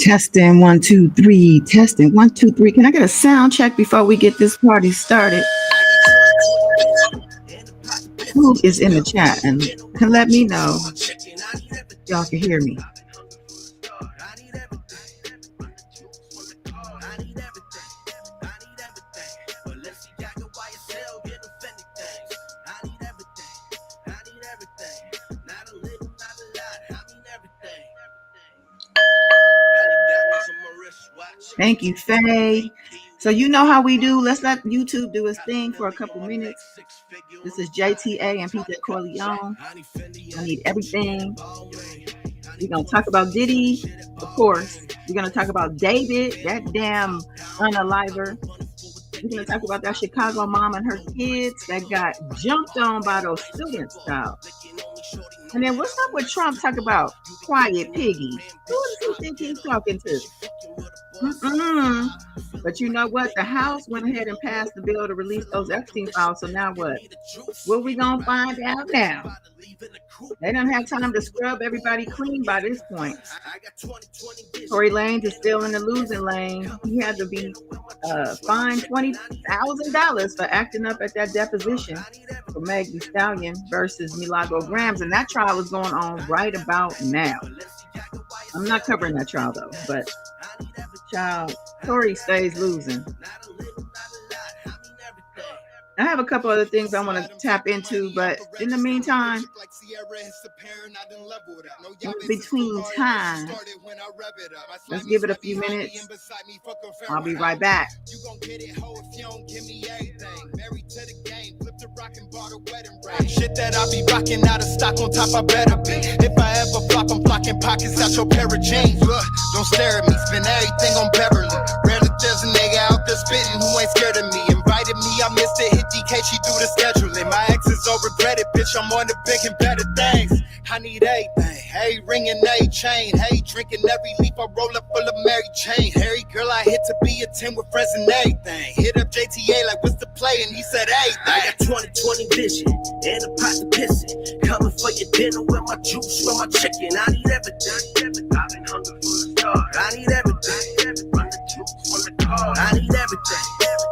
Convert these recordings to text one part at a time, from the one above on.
Testing 1, 2, 3. Testing 1, 2, 3. Can I get a sound check before we get this party started? Who is in the chat and can let me know y'all can hear me? Thank you, Faye. So you know how we do. Let's let YouTube do its thing for a couple minutes. This is JTA and PJ Corleone. I need everything. We're going to talk about Diddy, of course. We're going to talk about David, that damn unaliver. We're going to talk about that Chicago mom and her kids that got jumped on by those students, child. And then what's up with Trump talk about quiet piggy? Who does he think he's talking to? But you know what? The House went ahead and passed the bill to release those Epstein files. So now what? What we gonna find out now? They don't have time to scrub everybody clean by this point. Tory Lanez is still in the losing lane. He had to be fined $20,000 for acting up at that deposition for Meg Thee Stallion versus Milagro Grams, and that trial is going on right about now. I'm not covering that trial though, but child, Tory stays losing. I have a couple other things I want to tap into, but in the meantime, in between time, let's give it a few minutes. I'll be right back. Shit that I be rocking out of stock on top, I better be. If I ever flop, I'm blocking pockets out your pair of jeans. Look, don't stare at me, spend everything on Beverly. Rarely there's a nigga out there spitting who ain't scared of me. Invited me, I missed it, hit DK, she do the scheduling. My exes all regret it, bitch, I'm on the big and better things. I need everything, hey, ring and a chain. Hey, drinking every leaf, I roll up full of Mary Jane. Harry girl, I hit to be a 10 with friends and everything. Hit up JTA like, what's the play? And he said, hey, I got 20/20 vision and a pot to pissing. Coming for your dinner with my juice, with my chicken. I need everything. I've been hungry for the start. I need everything. Run the juice on the car. I need everything.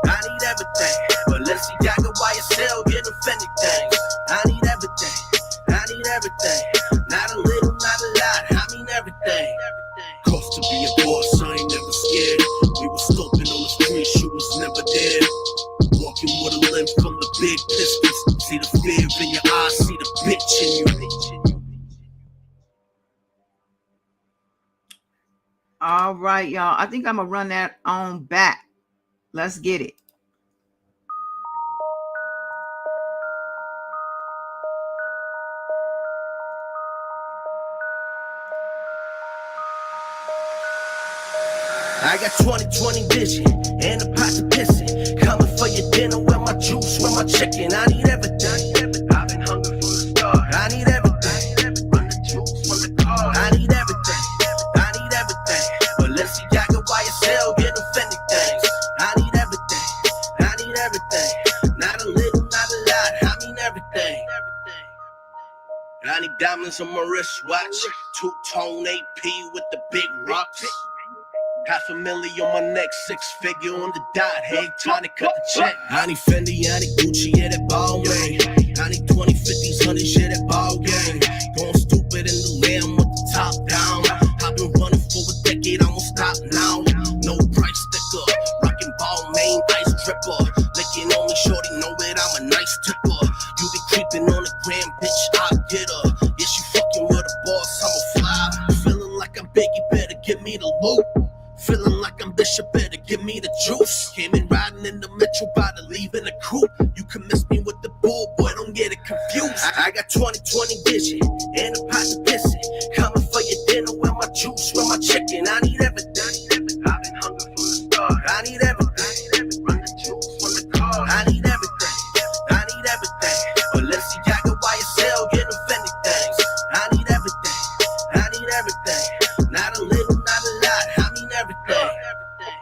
I need everything. But let's see, I go YSL, get offended things. I need everything. I need everything. Not a little, not a lot. I mean everything. Cost to be a boss, I ain't never scared. We were stomping on the street, you was never there. Walking with a limp from the big pistols. See the fear in your eyes, see the bitch in you. All right, y'all. I think I'm gonna run that on back. Let's get it. I got 20/20 vision and a pot to pissing. Coming for your dinner with my juice, with my chicken. I need everything. I've been hungry from the start. I need everything. Run the juice from the car. I need everything. I need everything. But let's see, I go YSL, get offended things. I need everything. I need everything. Not a little, not a lot. I mean everything. I need diamonds on my wristwatch. Two-tone AP with the big rocks. $500,000 on my neck, 6-figure on the dot. Hey, time to cut the check. I need Fendi, I need Gucci, yeah, that ball game. I need 20, 50s, 100s, yeah, that ball game. Going stupid in the lamb with the top down. I've been running for a decade, I won't stop now. No price sticker, rockin' ball main, ice dripper. Licking on me, shorty, know it, I'm a nice tipper. You be creeping on the gram, bitch, I get her. Yeah, she fucking with a boss, I'm a fly. Feeling like I'm big, you better give me the loot. Feeling like I'm Bishop, better give me the juice. Came in riding in the Metro by the leaving the coupe. You can miss me with the bull, boy, don't get it confused. I got 20/20 vision and a pot to pissing. Coming for your dinner with my juice, with my chicken. I need everything. I've been hungry from the start. I need everything. Run the juice from the car. I need everything. I need everything. But let's see, I go YSL, get offended things. I need everything. I need everything. Not a little, not a lot. I mean everything.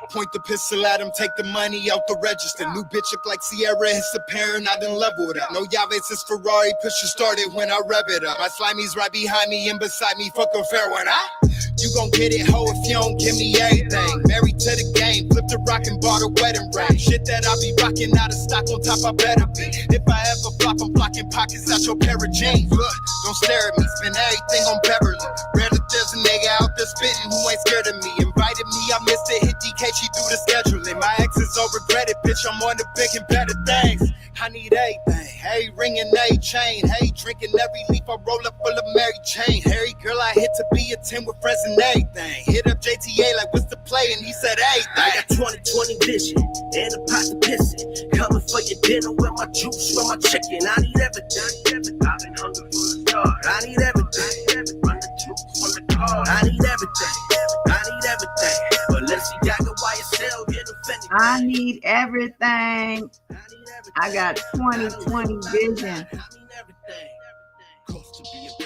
Point the pistol at him, take the money out the register. New bitch look like Sierra, it's apparent I done leveled up. No Yaves, it's Ferrari, push you started when I rev it up. My slimey's right behind me and beside me, fuck a fair one, You gon' get it, ho, if you don't give me everything. Married to the game, flipped the rock and bought a wedding ring. Shit that I be rocking out of stock, on top I better be. If I ever flop, I'm blocking pockets out your pair of jeans. Look, don't stare at me, spend everything on Beverly. Rarely there's a nigga out there spitting who ain't scared of me. Invited me, I missed it, hit DK, she threw the scheduling. My exes all regret it, bitch, I'm on the big and better things. I need everything, hey, ring and a chain. Hey, drinking every leaf, I roll up full of Mary Jane. Harry girl, I hit to be a 10 with friends and everything. Hit up JTA like, what's the play? And he said, hey, I got 20/20 vision and a pot to pissing. Coming for your dinner with my juice, with my chicken. I need everything. I've been hungry for the start. I need everything. Run the juice from the car. I need everything. I need everything. But let's see, Gaga, YSL, get offended. I need everything. I got 20/20 vision.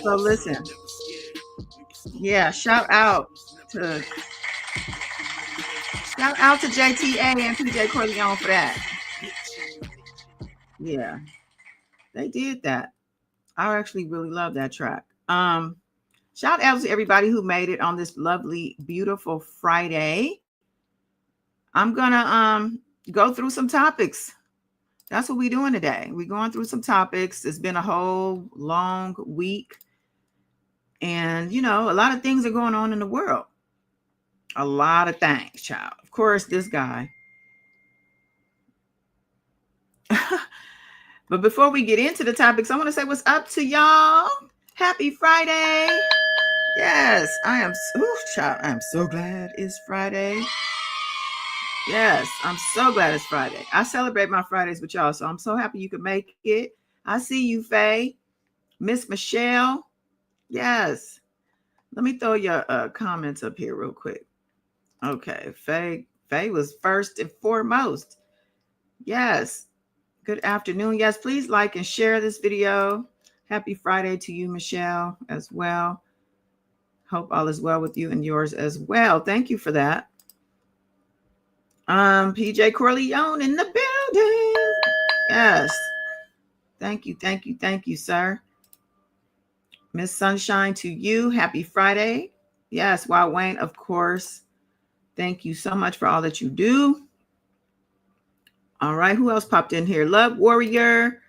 So listen. Yeah, shout out to JTA and PJ Corleone for that. Yeah, they did that. I actually really love that track. Shout out to everybody who made it on this lovely, beautiful Friday. I'm gonna go through some topics. That's what we're doing today. We're going through some topics. It's been a whole long week. And, you know, a lot of things are going on in the world. A lot of things, child. Of course, this guy. But before we get into the topics, I want to say what's up to y'all. Happy Friday. Yes, I am so glad it's Friday. Yes, I'm so glad it's Friday. I celebrate my Fridays with y'all, so I'm so happy you could make it. I see you, Faye. Miss Michelle. Yes. Let me throw your comments up here real quick. Okay, Faye was first and foremost. Yes. Good afternoon. Yes, please like and share this video. Happy Friday to you, Michelle, as well. Hope all is well with you and yours as well. Thank you for that. PJ Corleone in the building. Yes. Thank you, sir. Miss Sunshine to you. Happy Friday. Yes, Wild Wayne, of course. Thank you so much for all that you do. All right, who else popped in here? Love Warrior.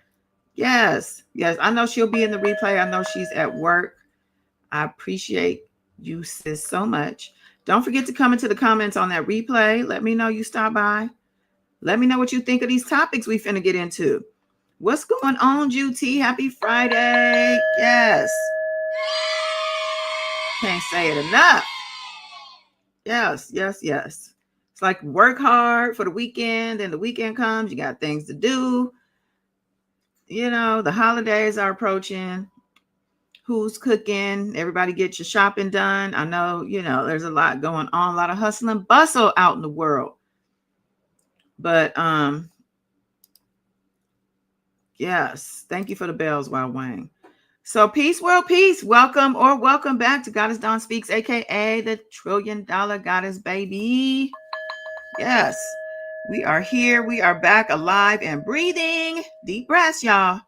Yes. I know she'll be in the replay. I know she's at work. I appreciate you, sis, so much. Don't forget to come into the comments on that replay. Let me know you stop by. Let me know what you think of these topics we finna get into. What's going on, Juti? Happy Friday. Yes. Can't say it enough. Yes. It's like work hard for the weekend, and the weekend comes, you got things to do. You know, the holidays are approaching. Who's cooking? Everybody get your shopping done. I know, you know, there's a lot going on, a lot of hustle and bustle out in the world. But yes, thank you for the bells, Wild Wayne. So peace, world peace. Welcome back to Goddess Dawn Speaks, aka the $1 trillion goddess, baby. Yes, we are here. We are back alive and breathing. Deep breaths, y'all.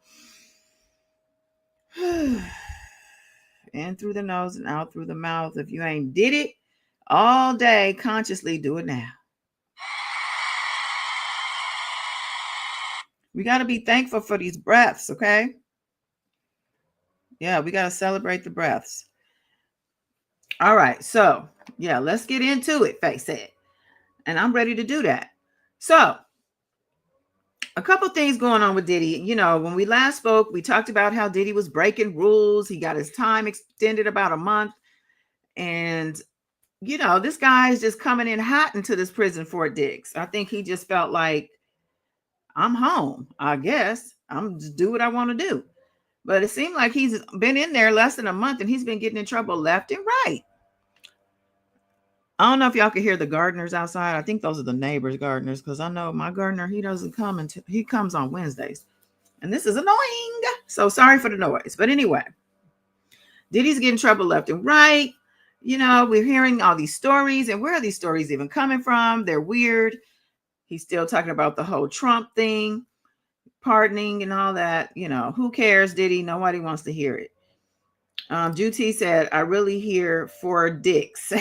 In through the nose and out through the mouth. If you ain't did it all day, consciously do it now. We got to be thankful for these breaths, okay? Yeah, we got to celebrate the breaths. All right, so yeah, let's get into it, Faye said. And I'm ready to do that. So, a couple things going on with Diddy. You know, when we last spoke, we talked about how Diddy was breaking rules. He got his time extended about a month. And, you know, this guy is just coming in hot into this prison for Diggs. I think he just felt like, I'm home, I guess. I'm just do what I want to do. But it seemed like he's been in there less than a month and he's been getting in trouble left and right. I don't know if y'all can hear the gardeners outside. I think those are the neighbors' gardeners, because I know my gardener, he doesn't come until he comes on Wednesdays. And this is annoying. So sorry for the noise. But anyway, Diddy's getting in trouble left and right. You know, we're hearing all these stories. And where are these stories even coming from? They're weird. He's still talking about the whole Trump thing, pardoning and all that. You know, who cares, Diddy? Nobody wants to hear it. Juti said, I really hear for dicks.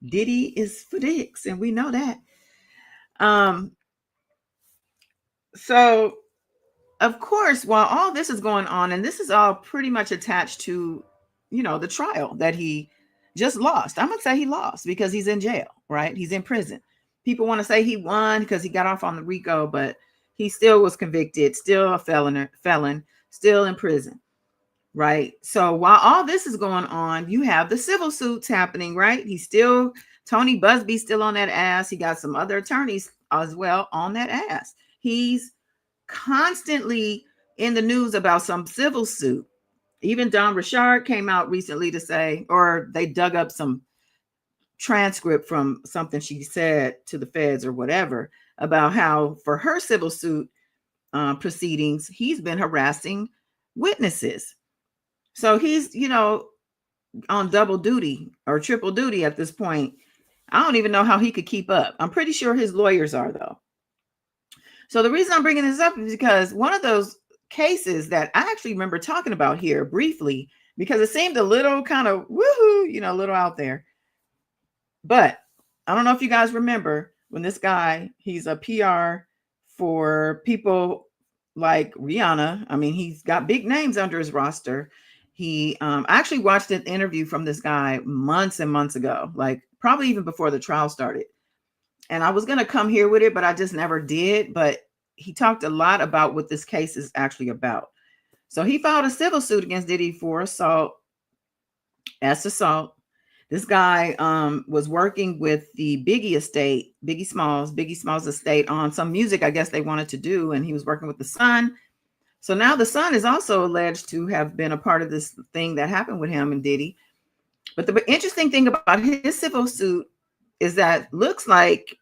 Diddy is for dicks, and we know that. Um, so of course, while all this is going on, and this is all pretty much attached to, the trial that he just lost. I'm gonna say he lost because he's in jail, right? He's in prison. People want to say he won because he got off on the RICO, but he still was convicted, still a felon, still in prison, right? So while all this is going on, you have the civil suits happening, right? Tony Busby's still on that ass. He got some other attorneys as well on that ass. He's constantly in the news about some civil suit. Even Don Richard came out recently to say, or they dug up some transcript from something she said to the feds or whatever about how for her civil suit proceedings, he's been harassing witnesses. So he's, on double duty or triple duty at this point. I don't even know how he could keep up. I'm pretty sure his lawyers are, though. So the reason I'm bringing this up is because one of those cases that I actually remember talking about here briefly, because it seemed a little kind of woohoo, a little out there. But I don't know if you guys remember when this guy, he's a PR for people like Rihanna. I mean, he's got big names under his roster. He actually watched an interview from this guy months and months ago, like probably even before the trial started. And I was going to come here with it, but I just never did. But he talked a lot about what this case is actually about. So he filed a civil suit against Diddy for assault. This guy was working with the Biggie Smalls estate on some music, I guess they wanted to do. And he was working with the son. So now the son is also alleged to have been a part of this thing that happened with him and Diddy. But the interesting thing about his civil suit is that looks like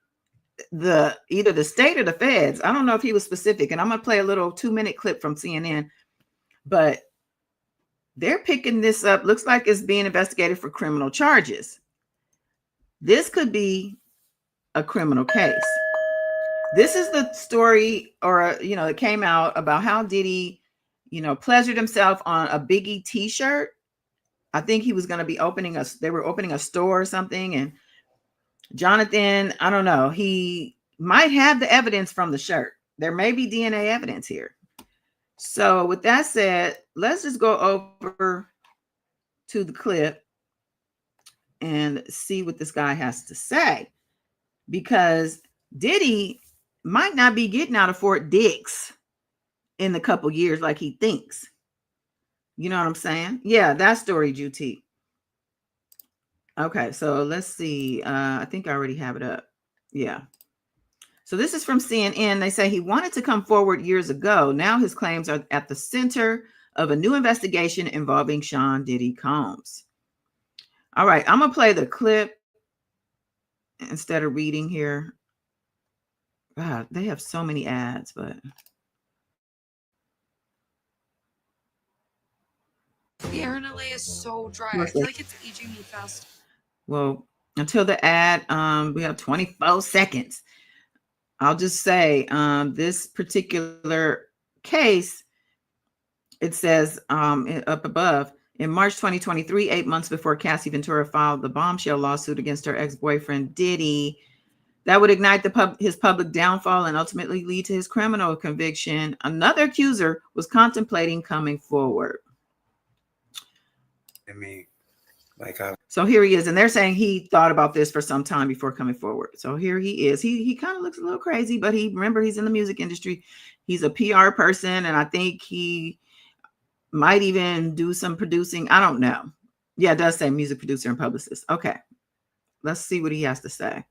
either the state or the feds. I don't know if he was specific, and I'm going to play a little 2-minute clip from CNN, but they're picking this up. Looks like it's being investigated for criminal charges. This could be a criminal case. This is the story, or, it came out about how Diddy, pleasured himself on a Biggie t-shirt. I think he was going to be they were opening a store or something. And Jonathan, I don't know, he might have the evidence from the shirt. There may be DNA evidence here. So with that said, let's just go over to the clip and see what this guy has to say. Because Diddy might not be getting out of Fort Dix in a couple years like he thinks. You know what I'm saying? Yeah, that story, Juti. Okay, so let's see. I think I already have it up. Yeah. So this is from CNN. They say he wanted to come forward years ago. Now his claims are at the center of a new investigation involving Sean Diddy Combs. All right, I'm going to play the clip instead of reading here. God, they have so many ads, but... The air in LA is so dry. I feel like it's aging me fast. Well, until the ad, we have 24 seconds. I'll just say this particular case, it says up above, in March 2023, 8 months before Cassie Ventura filed the bombshell lawsuit against her ex-boyfriend Diddy, that would ignite his public downfall and ultimately lead to his criminal conviction. Another accuser was contemplating coming forward. So here he is, and they're saying he thought about this for some time before coming forward. So here he is. He kind of looks a little crazy, but remember he's in the music industry. He's a PR person, and I think he might even do some producing. I don't know. Yeah, it does say music producer and publicist. Okay, let's see what he has to say.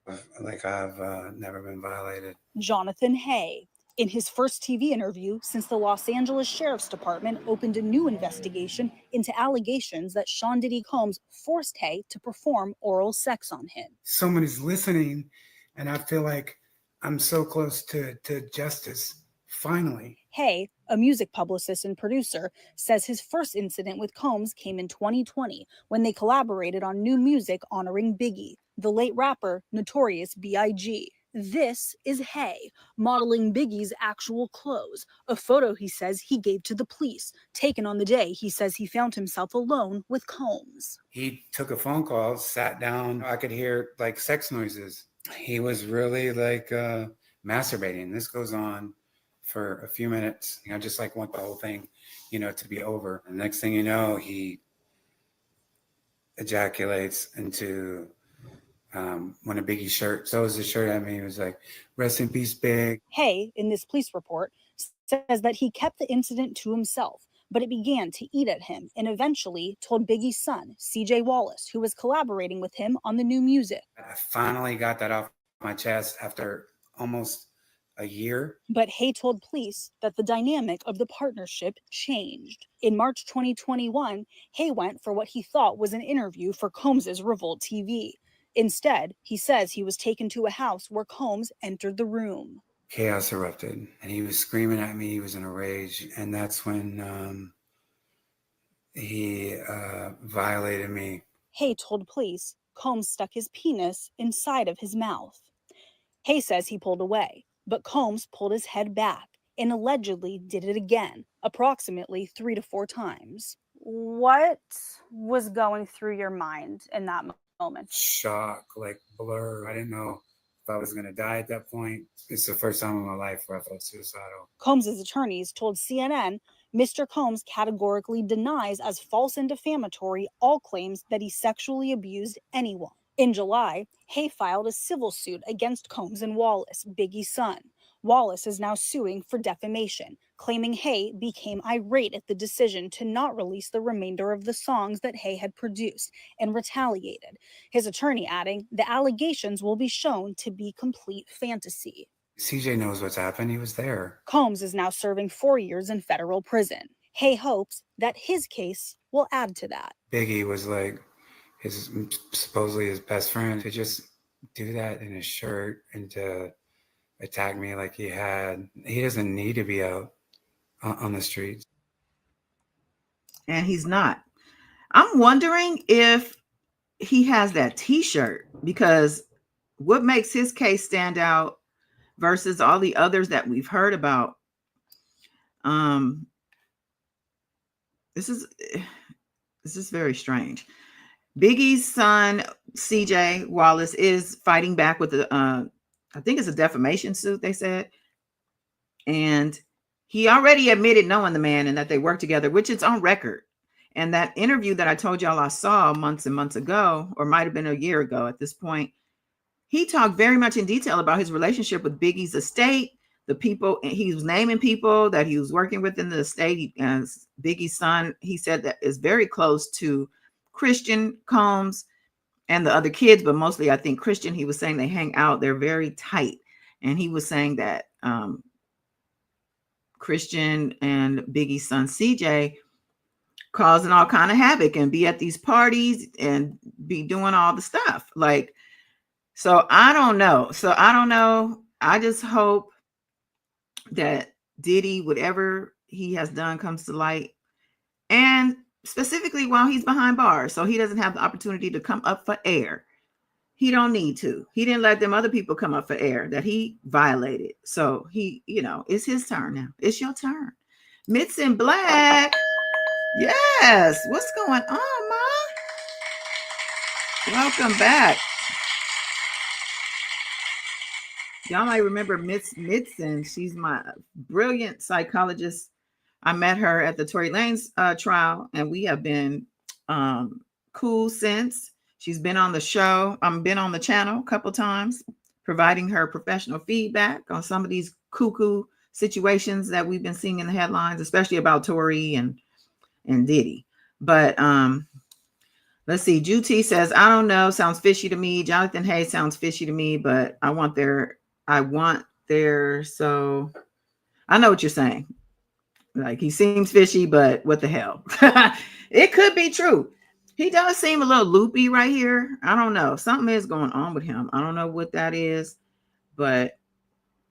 I've never been violated. Jonathan Hay. In his first TV interview since the Los Angeles Sheriff's Department opened a new investigation into allegations that Sean Diddy Combs forced Hay to perform oral sex on him. Someone is listening, and I feel like I'm so close to justice, finally. Hay, a music publicist and producer, says his first incident with Combs came in 2020 when they collaborated on new music honoring Biggie, the late rapper Notorious B.I.G. This is Hay, modeling Biggie's actual clothes, a photo he says he gave to the police, taken on the day he says he found himself alone with Combs. He took a phone call, sat down. I could hear like sex noises. He was really like masturbating. This goes on for a few minutes. I just like want the whole thing, to be over. And next thing you know, he ejaculates into one of Biggie's shirts. Throws his shirt at me. He was like, "Rest in peace, Big." Hay, in this police report, says that he kept the incident to himself, but it began to eat at him and eventually told Biggie's son, CJ Wallace, who was collaborating with him on the new music. I finally got that off my chest after almost a year. But Hay told police that the dynamic of the partnership changed. In March 2021, Hay went for what he thought was an interview for Combs's Revolt TV. Instead, he says he was taken to a house where Combs entered the room. Chaos erupted, and he was screaming at me. He was in a rage, and that's when he violated me. Hay told police Combs stuck his penis inside of his mouth. Hay says he pulled away, but Combs pulled his head back and allegedly did it again, approximately 3 to 4 times. What was going through your mind in that moment? Shock, like blur. I didn't know if I was going to die at that point. It's the first time in my life where I felt suicidal. Combs's attorneys told CNN Mr. Combs categorically denies as false and defamatory all claims that he sexually abused anyone. In July, Hay filed a civil suit against Combs and Wallace, Biggie's son. Wallace is now suing for defamation, claiming Hay became irate at the decision to not release the remainder of the songs that Hay had produced and retaliated. His attorney adding the allegations will be shown to be complete fantasy. CJ knows what's happened. He was there. Combs is now serving 4 years in federal prison. Hay hopes that his case will add to that. Biggie was like supposedly his best friend. To just do that in his shirt and to attack me like he doesn't need to be out on the streets. And he's not. I'm wondering if he has that t-shirt, because what makes his case stand out versus all the others that we've heard about? This is very strange. Biggie's son, CJ Wallace, is fighting back with I think it's a defamation suit, they said. And he already admitted knowing the man and that they work together, which is on record. And that interview that I told y'all I saw months and months ago, or might have been a year ago at this point, he talked very much in detail about his relationship with Biggie's estate, the people he was naming, people that he was working with in the estate. As Biggie's son, he said that is very close to Christian Combs and the other kids, but mostly I think Christian. He was saying they hang out, they're very tight. And he was saying that Christian and Biggie's son CJ causing all kind of havoc and be at these parties and be doing all the stuff. Like, so I don't know. I just hope that Diddy, whatever he has done, comes to light, and specifically while he's behind bars, so he doesn't have the opportunity to come up for air. He don't need to. He didn't let them other people come up for air that he violated. So he, it's his turn now. It's your turn. Mitts in Black. Yes. What's going on, Ma? Welcome back. Y'all might remember Mitson. She's my brilliant psychologist. I met her at the Tory Lanez trial, and we have been cool since. She's been on the show. I've been on the channel a couple times, providing her professional feedback on some of these cuckoo situations that we've been seeing in the headlines, especially about Tory and Diddy. But let's see. Juti says, I don't know. Sounds fishy to me. Jonathan Hay sounds fishy to me, but I want their, so I know what you're saying. Like, he seems fishy, but what the hell? It could be true. He does seem a little loopy right here. I don't know. Something is going on with him. I don't know what that is, but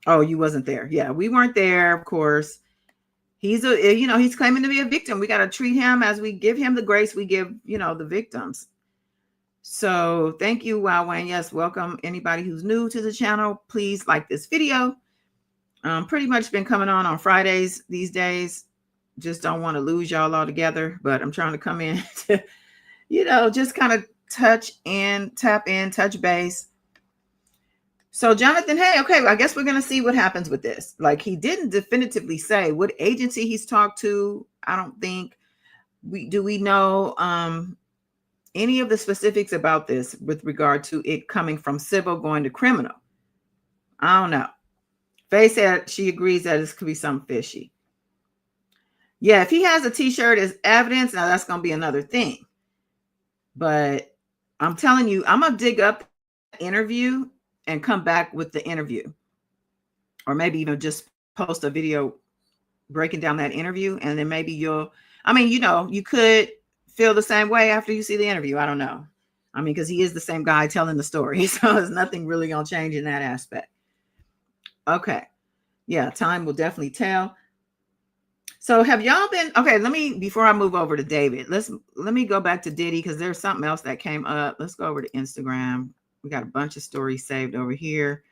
oh, you wasn't there. Yeah, we weren't there, of course. He's he's claiming to be a victim. We got to treat him as we give him the grace we give, the victims. So thank you, Wow Wayne. Yes, welcome anybody who's new to the channel. Please like this video. Pretty much been coming on Fridays these days. Just don't want to lose y'all altogether, but I'm trying to come in to, just kind of tap in, touch base. So Jonathan, hey, okay, I guess we're going to see what happens with this. Like, he didn't definitively say what agency he's talked to. I don't think we know any of the specifics about this with regard to it coming from civil going to criminal. I don't know. Faye said she agrees that this could be something fishy. Yeah, if he has a t-shirt as evidence, now that's going to be another thing. But I'm telling you, I'm going to dig up the interview and come back with the interview. Or maybe even just post a video breaking down that interview. And then maybe you could feel the same way after you see the interview. I don't know. I mean, because he is the same guy telling the story. So there's nothing really going to change in that aspect. Okay. Yeah, time will definitely tell. So have y'all been, okay, before I move over to David, let me go back to Diddy, because there's something else that came up. Let's go over to Instagram. We got a bunch of stories saved over here.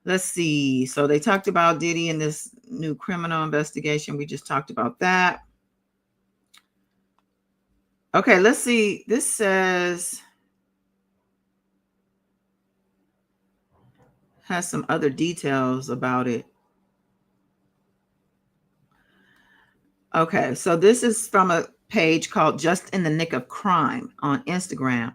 Let's see. So they talked about Diddy and this new criminal investigation. We just talked about that. Okay, let's see. This says, has some other details about it. Okay, so this is from a page called Just in the Nick of Crime on Instagram. It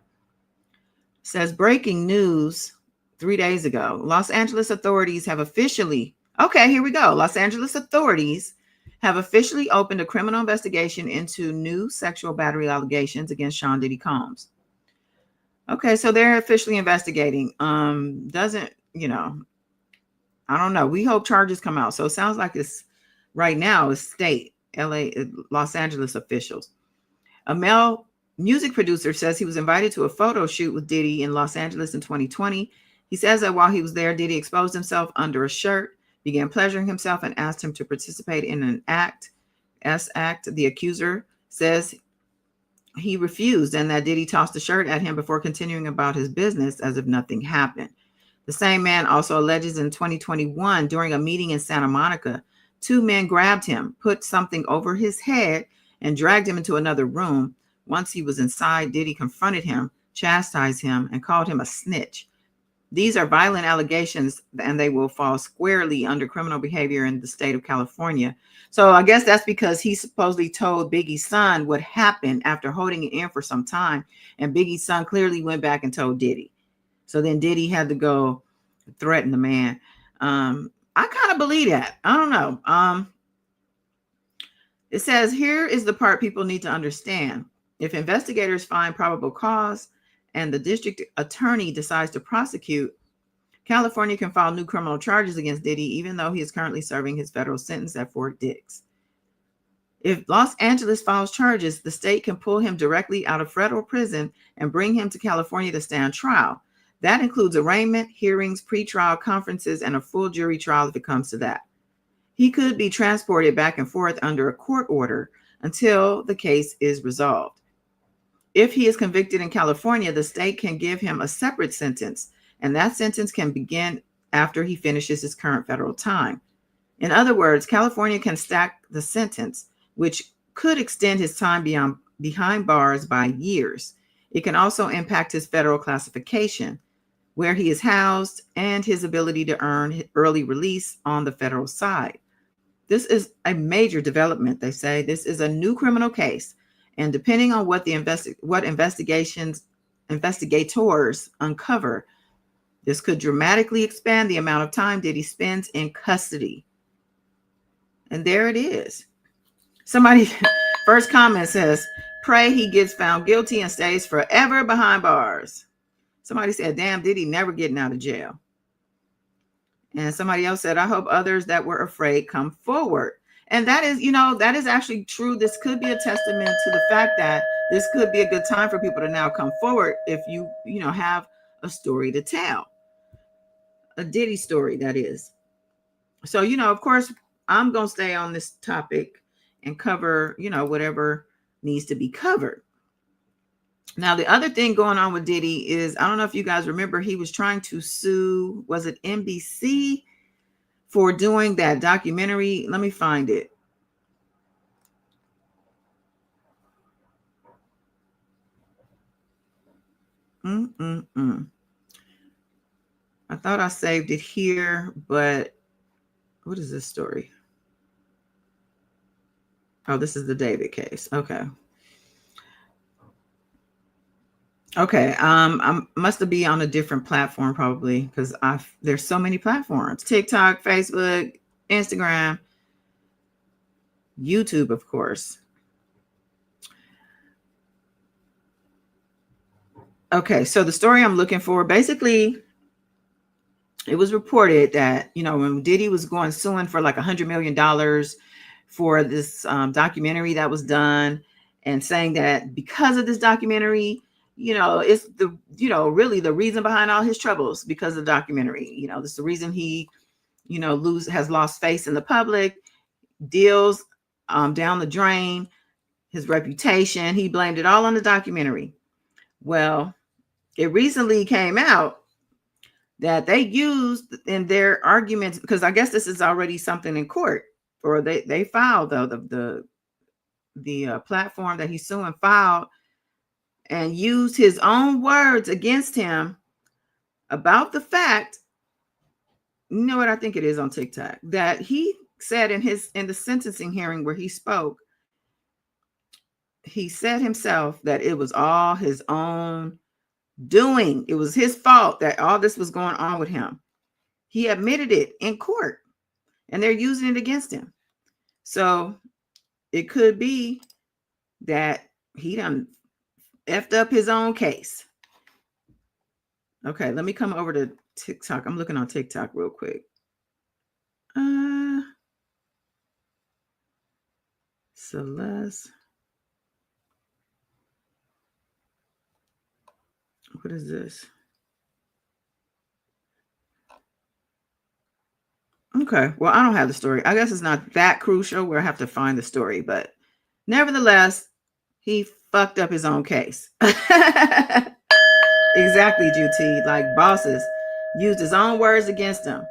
says, breaking news 3 days ago. Los Angeles authorities have officially, okay, here we go. Los Angeles authorities have officially opened a criminal investigation into new sexual battery allegations against Sean Diddy Combs. Okay, so they're officially investigating. Doesn't, I don't know. We hope charges come out. So it sounds like it's right now is state, LA, Los Angeles officials. A male music producer says he was invited to a photo shoot with Diddy in Los Angeles in 2020. He says that while he was there, Diddy exposed himself under a shirt, began pleasuring himself, and asked him to participate in an act. The accuser says he refused, and that Diddy tossed the shirt at him before continuing about his business as if nothing happened. The same man also alleges in 2021, during a meeting in Santa Monica, two men grabbed him, put something over his head, and dragged him into another room. Once he was inside, Diddy confronted him, chastised him, and called him a snitch. These are violent allegations, and they will fall squarely under criminal behavior in the state of California. So I guess that's because he supposedly told Biggie's son what happened after holding it in for some time. And Biggie's son clearly went back and told Diddy. So then Diddy had to go threaten the man. I kind of believe that. I don't know. It says, here is the part people need to understand. If investigators find probable cause and the district attorney decides to prosecute, California can file new criminal charges against Diddy, even though he is currently serving his federal sentence at Fort Dix. If Los Angeles files charges, the state can pull him directly out of federal prison and bring him to California to stand trial. That includes arraignment, hearings, pretrial conferences, and a full jury trial if it comes to that. He could be transported back and forth under a court order until the case is resolved. If he is convicted in California, the state can give him a separate sentence, and that sentence can begin after he finishes his current federal time. In other words, California can stack the sentence, which could extend his time behind bars by years. It can also impact his federal classification, where he is housed, and his ability to earn early release on the federal side. This is a major development, they say. This is a new criminal case, and depending on what investigators uncover, this could dramatically expand the amount of time Diddy spends in custody. And there it is. Somebody, first comment says, pray he gets found guilty and stays forever behind bars. Somebody said, damn, Diddy never getting out of jail. And somebody else said, I hope others that were afraid come forward. And that is, that is actually true. This could be a testament to the fact that this could be a good time for people to now come forward if you have a story to tell. A Diddy story, that is. So, of course, I'm going to stay on this topic and cover, whatever needs to be covered. Now, the other thing going on with Diddy is, I don't know if you guys remember, he was trying to sue, was it NBC, for doing that documentary? Let me find it. I thought I saved it here, but what is this story? Oh, this is the David case. Okay. I must be on a different platform probably, because there's so many platforms: TikTok, Facebook, Instagram, YouTube, of course. Okay, so the story I'm looking for, basically, it was reported that, when Diddy was suing for like $100 million for this documentary that was done, and saying that because of this documentary, it's really the reason behind all his troubles, because of the documentary. This is the reason he, has lost face in the public, deals down the drain, his reputation. He blamed it all on the documentary. Well, it recently came out that they used in their arguments, because I guess this is already something in court, or they filed, though, the platform that he's suing filed, and used his own words against him about the fact, you know what I think it is on TikTok, that he said in the sentencing hearing where he spoke, he said himself that it was all his own doing. It was his fault that all this was going on with him. He admitted it in court, and they're using it against him. So it could be that he done effed up his own case. Okay, let me come over to TikTok. I'm looking on TikTok real quick. Celeste. What is this? Okay, well, I don't have the story. I guess it's not that crucial where I have to find the story, but nevertheless, he fucked up his own case. Exactly, GT. Like, bosses used his own words against him.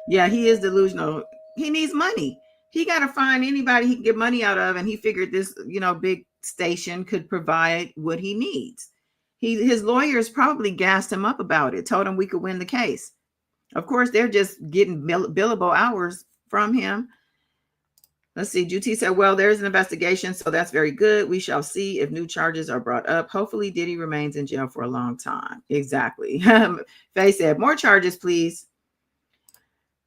Yeah, he is delusional. He needs money. He got to find anybody he can get money out of, and he figured this, big station could provide what he needs. His lawyers probably gassed him up about it, told him we could win the case. Of course, they're just getting billable hours from him. Let's see. Juti said, well, there's an investigation, so that's very good. We shall see if new charges are brought up. Hopefully, Diddy remains in jail for a long time. Exactly. Faye said, more charges, please.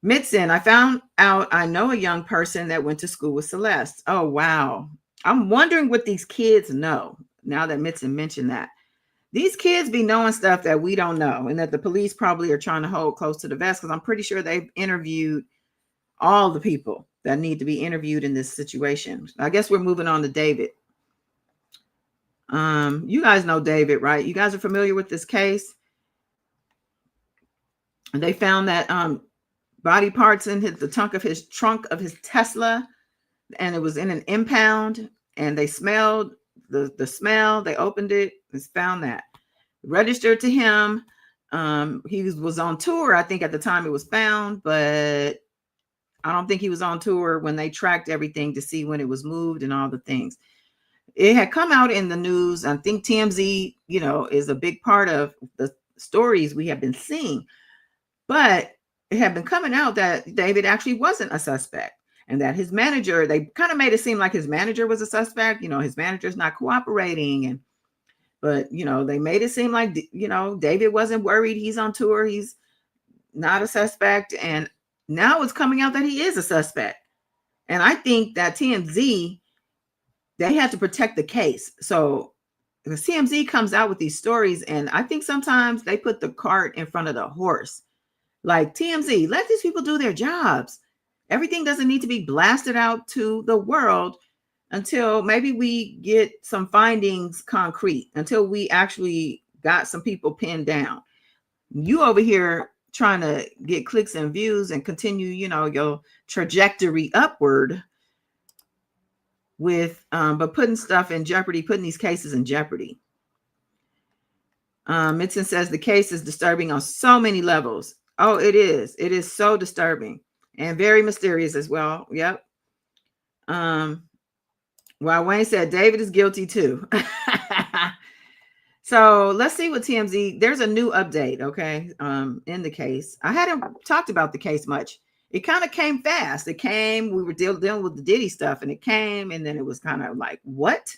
Mitson, I found out I know a young person that went to school with Celeste. Oh, wow. I'm wondering what these kids know now that Mitson mentioned that. These kids be knowing stuff that we don't know, and that the police probably are trying to hold close to the vest, because I'm pretty sure they've interviewed all the people that need to be interviewed in this situation. I guess we're moving on to David. You guys know David, right? You guys are familiar with this case. And they found that body parts in the trunk of his Tesla, and it was in an impound, and they smelled the smell. They opened it and found that. Registered to him. He was on tour, I think, at the time it was found, but I don't think he was on tour when they tracked everything to see when it was moved and all the things. It had come out in the news. I think TMZ, is a big part of the stories we have been seeing, but it had been coming out that David actually wasn't a suspect, and that his manager, they kind of made it seem like his manager was a suspect. His manager's not cooperating, but they made it seem like, David wasn't worried. He's on tour. He's not a suspect. And now it's coming out that he is a suspect. And I think that TMZ, they had to protect the case. So the TMZ comes out with these stories, and I think sometimes they put the cart in front of the horse. Like, TMZ, let these people do their jobs. Everything doesn't need to be blasted out to the world until maybe we get some findings concrete, until we actually got some people pinned down. You over here trying to get clicks and views and continue, your trajectory upward with, but putting stuff in jeopardy, putting these cases in jeopardy. Mitson says the case is disturbing on so many levels. Oh, it is. It is so disturbing and very mysterious as well. Yep. Well, Wayne said David is guilty too. So let's see what TMZ. There's a new update, okay, in the case. I hadn't talked about the case much. It kind of came fast. It came. We were dealing with the Diddy stuff, and it came, and then it was kind of like, what?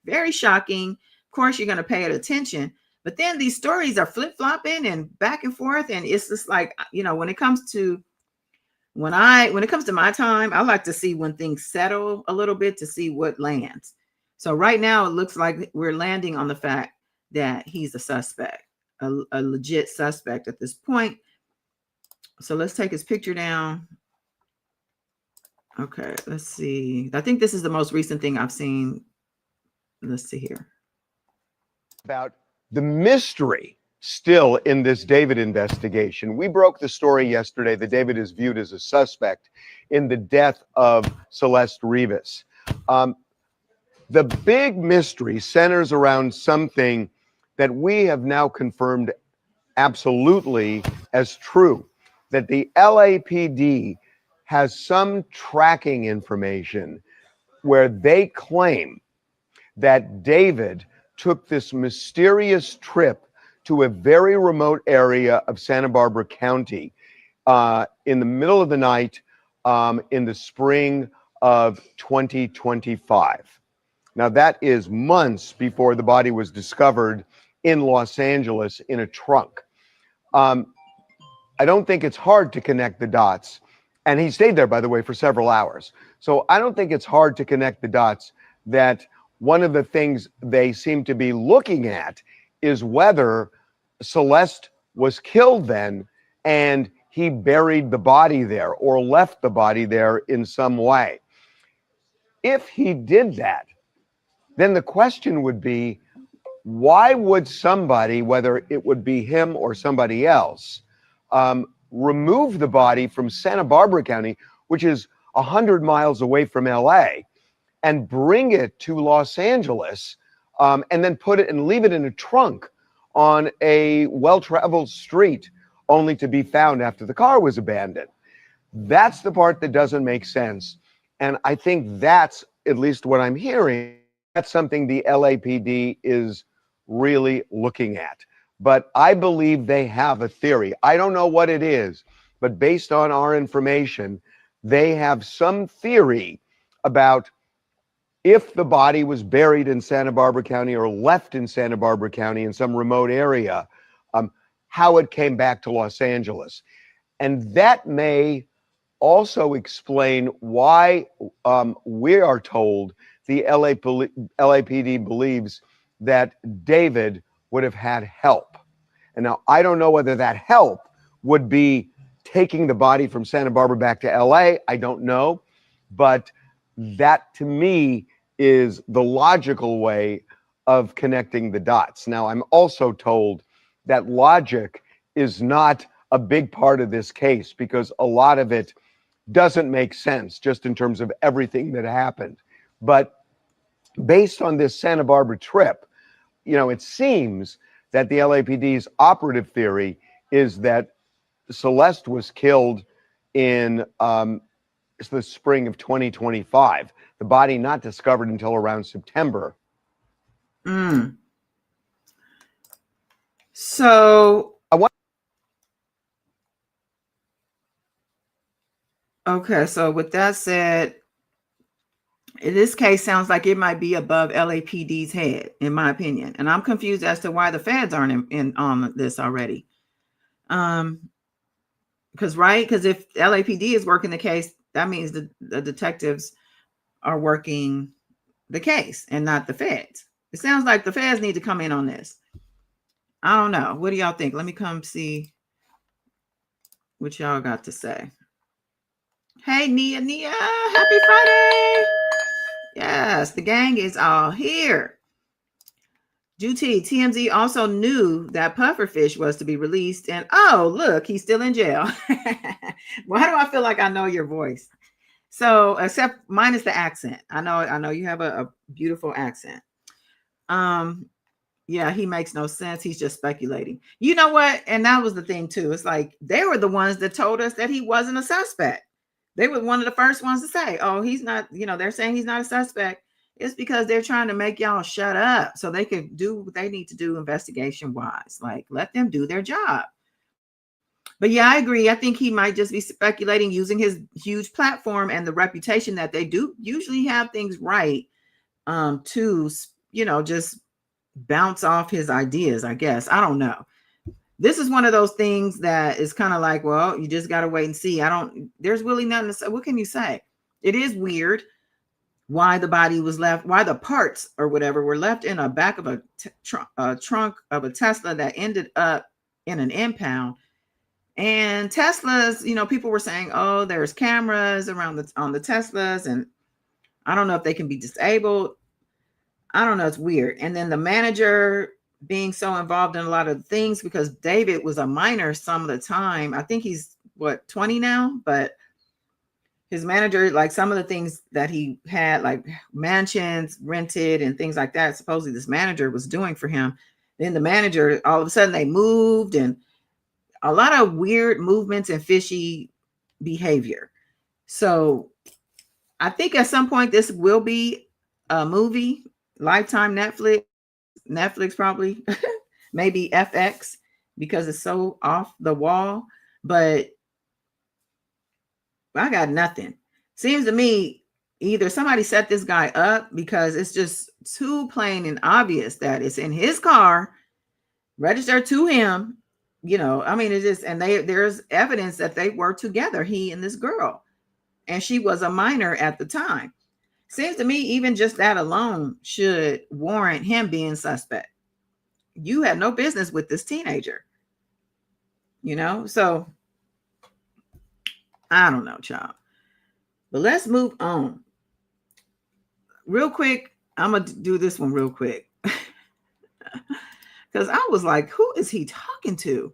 Very shocking. Of course, you're going to pay it attention. But then these stories are flip-flopping and back and forth, and it's just like, you know, when it comes to my time, I like to see when things settle a little bit to see what lands. So right now, it looks like we're landing on the fact that he's a suspect, a legit suspect at this point. So let's take his picture down. Okay, let's see. I think this is the most recent thing I've seen. Let's see here. About the mystery still in this David investigation. We broke the story yesterday that David is viewed as a suspect in the death of Celeste Rivas. The big mystery centers around something that we have now confirmed absolutely as true, that the LAPD has some tracking information where they claim that David took this mysterious trip to a very remote area of Santa Barbara County in the middle of the night in the spring of 2025. Now, that is months before the body was discovered in Los Angeles in a trunk. I don't think it's hard to connect the dots. And he stayed there, by the way, for several hours. So I don't think it's hard to connect the dots that one of the things they seem to be looking at is whether Celeste was killed then and he buried the body there or left the body there in some way. If he did that, then the question would be, why would somebody, whether it would be him or somebody else, remove the body from Santa Barbara County, which is 100 miles away from LA, and bring it to Los Angeles, and then put it and leave it in a trunk on a well-traveled street, only to be found after the car was abandoned? That's the part that doesn't make sense. And I think that's, at least what I'm hearing, that's something the LAPD is really looking at. But I believe they have a theory. I don't know what it is, but based on our information, they have some theory about if the body was buried in Santa Barbara County or left in Santa Barbara County in some remote area, how it came back to Los Angeles. And that may also explain why we are told the LAPD believes that David would have had help. And now I don't know whether that help would be taking the body from Santa Barbara back to LA. I don't know. But that to me is the logical way of connecting the dots. Now, I'm also told that logic is not a big part of this case because a lot of it doesn't make sense just in terms of everything that happened. But based on this Santa Barbara trip, you know, it seems that the LAPD's operative theory is that Celeste was killed in the spring of 2025. The body not discovered until around September. So okay, so with that said, in this case, sounds like it might be above LAPD's head, in my opinion. And I'm confused as to why the feds aren't in on this already. Because if LAPD is working the case, that means the detectives are working the case and not the feds. It sounds like the feds need to come in on this. I don't know. What do y'all think? Let me come see what y'all got to say. Hey, Nia, happy Friday. Yes, the gang is all here. Juti, TMZ also knew that pufferfish was to be released, and oh, look, he's still in jail. Why do I feel like I know your voice? So, except minus the accent. I know you have a beautiful accent. Yeah, he makes no sense. He's just speculating. You know what? And that was the thing too. It's like they were the ones that told us that he wasn't a suspect. They were one of the first ones to say, "Oh, he's not." You know, they're saying he's not a suspect. It's because they're trying to make y'all shut up so they could do what they need to do investigation wise. Like, let them do their job. But yeah, I agree. I think he might just be speculating using his huge platform and the reputation that they do usually have things right, to, you know, just bounce off his ideas, I guess. I don't know. This is one of those things that is kind of like, well, you just got to wait and see. There's really nothing to say. What can you say? It is weird why the body was left, why the parts or whatever were left in a back of a trunk of a Tesla that ended up in an impound. And Teslas, you know, people were saying, oh, there's cameras around on the Teslas, and I don't know if they can be disabled. I don't know. It's weird. And then the manager being so involved in a lot of things, because David was a minor some of the time. I think he's 20 now, but his manager, like some of the things that he had, like mansions rented and things like that, supposedly this manager was doing for him. Then the manager, all of a sudden they moved, and a lot of weird movements and fishy behavior. So I think at some point this will be a movie, Lifetime, Netflix probably, maybe FX, because it's so off the wall. But I got nothing. Seems to me either somebody set this guy up, because it's just too plain and obvious that it's in his car, registered to him. You know, I mean, it's just, and there's evidence that they were together, he and this girl, and she was a minor at the time. Seems to me even just that alone should warrant him being suspect. You had no business with this teenager, you know? So I don't know, child. But let's move on. Real quick, I'm going to do this one real quick. Because I was like, who is he talking to?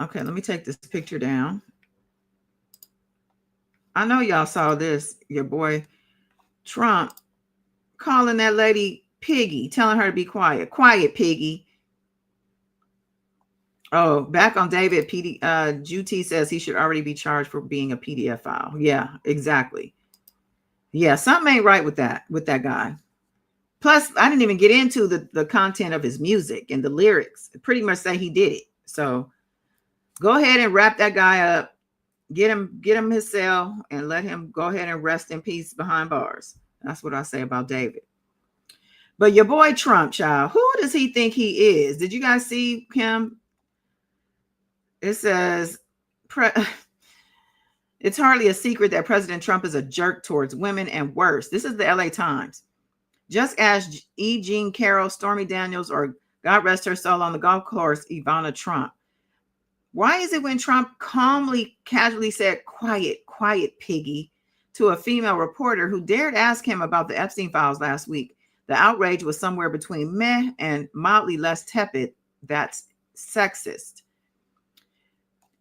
Okay, let me take this picture down. I know y'all saw this. Your boy Trump calling that lady Piggy, telling her to be quiet. Quiet, Piggy. Oh, back on David, Juti says he should already be charged for being a PDF file. Yeah, exactly. Yeah, something ain't right with that guy. Plus, I didn't even get into the content of his music and the lyrics. Pretty much say he did it. So go ahead and wrap that guy up. Get him his cell and let him go ahead and rest in peace behind bars. That's what I say about David. But your boy Trump, child, who does he think he is? Did you guys see him? It says, it's hardly a secret that President Trump is a jerk towards women and worse. This is the LA Times. Just as E. Jean Carroll, Stormy Daniels, or God rest her soul on the golf course, Ivana Trump. Why is it when Trump calmly, casually said, quiet, quiet, Piggy, to a female reporter who dared ask him about the Epstein files last week, the outrage was somewhere between meh and mildly less tepid? That's sexist.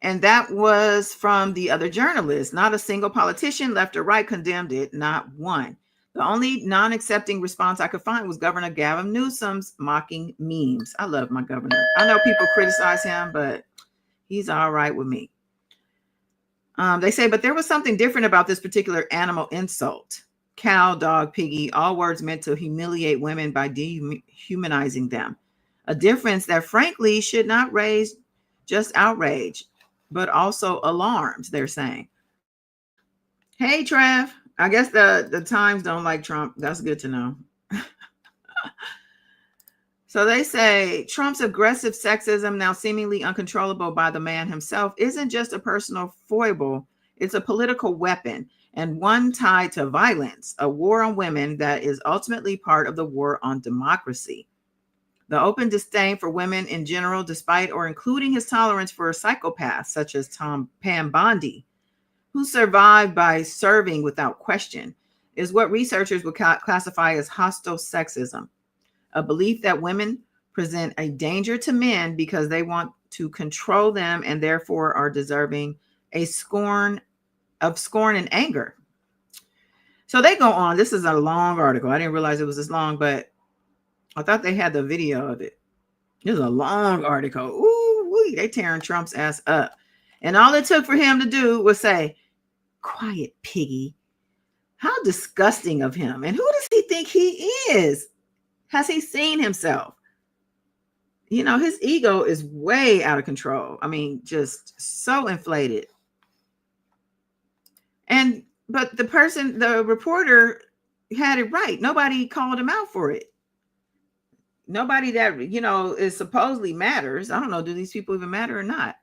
And that was from the other journalists. Not a single politician, left or right, condemned it. Not one. The only non-accepting response I could find was Governor Gavin Newsom's mocking memes. I love my governor. I know people criticize him, but he's all right with me. They say, but there was something different about this particular animal insult. Cow, dog, piggy, all words meant to humiliate women by dehumanizing them. A difference that frankly should not raise just outrage, but also alarms, they're saying. Hey, Trav. I guess the Times don't like Trump. That's good to know. So they say Trump's aggressive sexism, now seemingly uncontrollable by the man himself, isn't just a personal foible. It's a political weapon, and one tied to violence, a war on women that is ultimately part of the war on democracy. The open disdain for women in general, despite or including his tolerance for psychopaths such as Pam Bondi, who survived by serving without question, is what researchers would classify as hostile sexism, a belief that women present a danger to men because they want to control them and therefore are deserving of scorn and anger. So they go on. This is a long article. I didn't realize it was this long, but I thought they had the video of it. There's a long article. Ooh, they tearing Trump's ass up. And all it took for him to do was say, quiet piggy. How disgusting of him. And who does he think he is? Has he seen himself? You know, his ego is way out of control. I mean, just so inflated. But the reporter had it right. Nobody called him out for it. Nobody that, is supposedly matters. I don't know. Do these people even matter or not?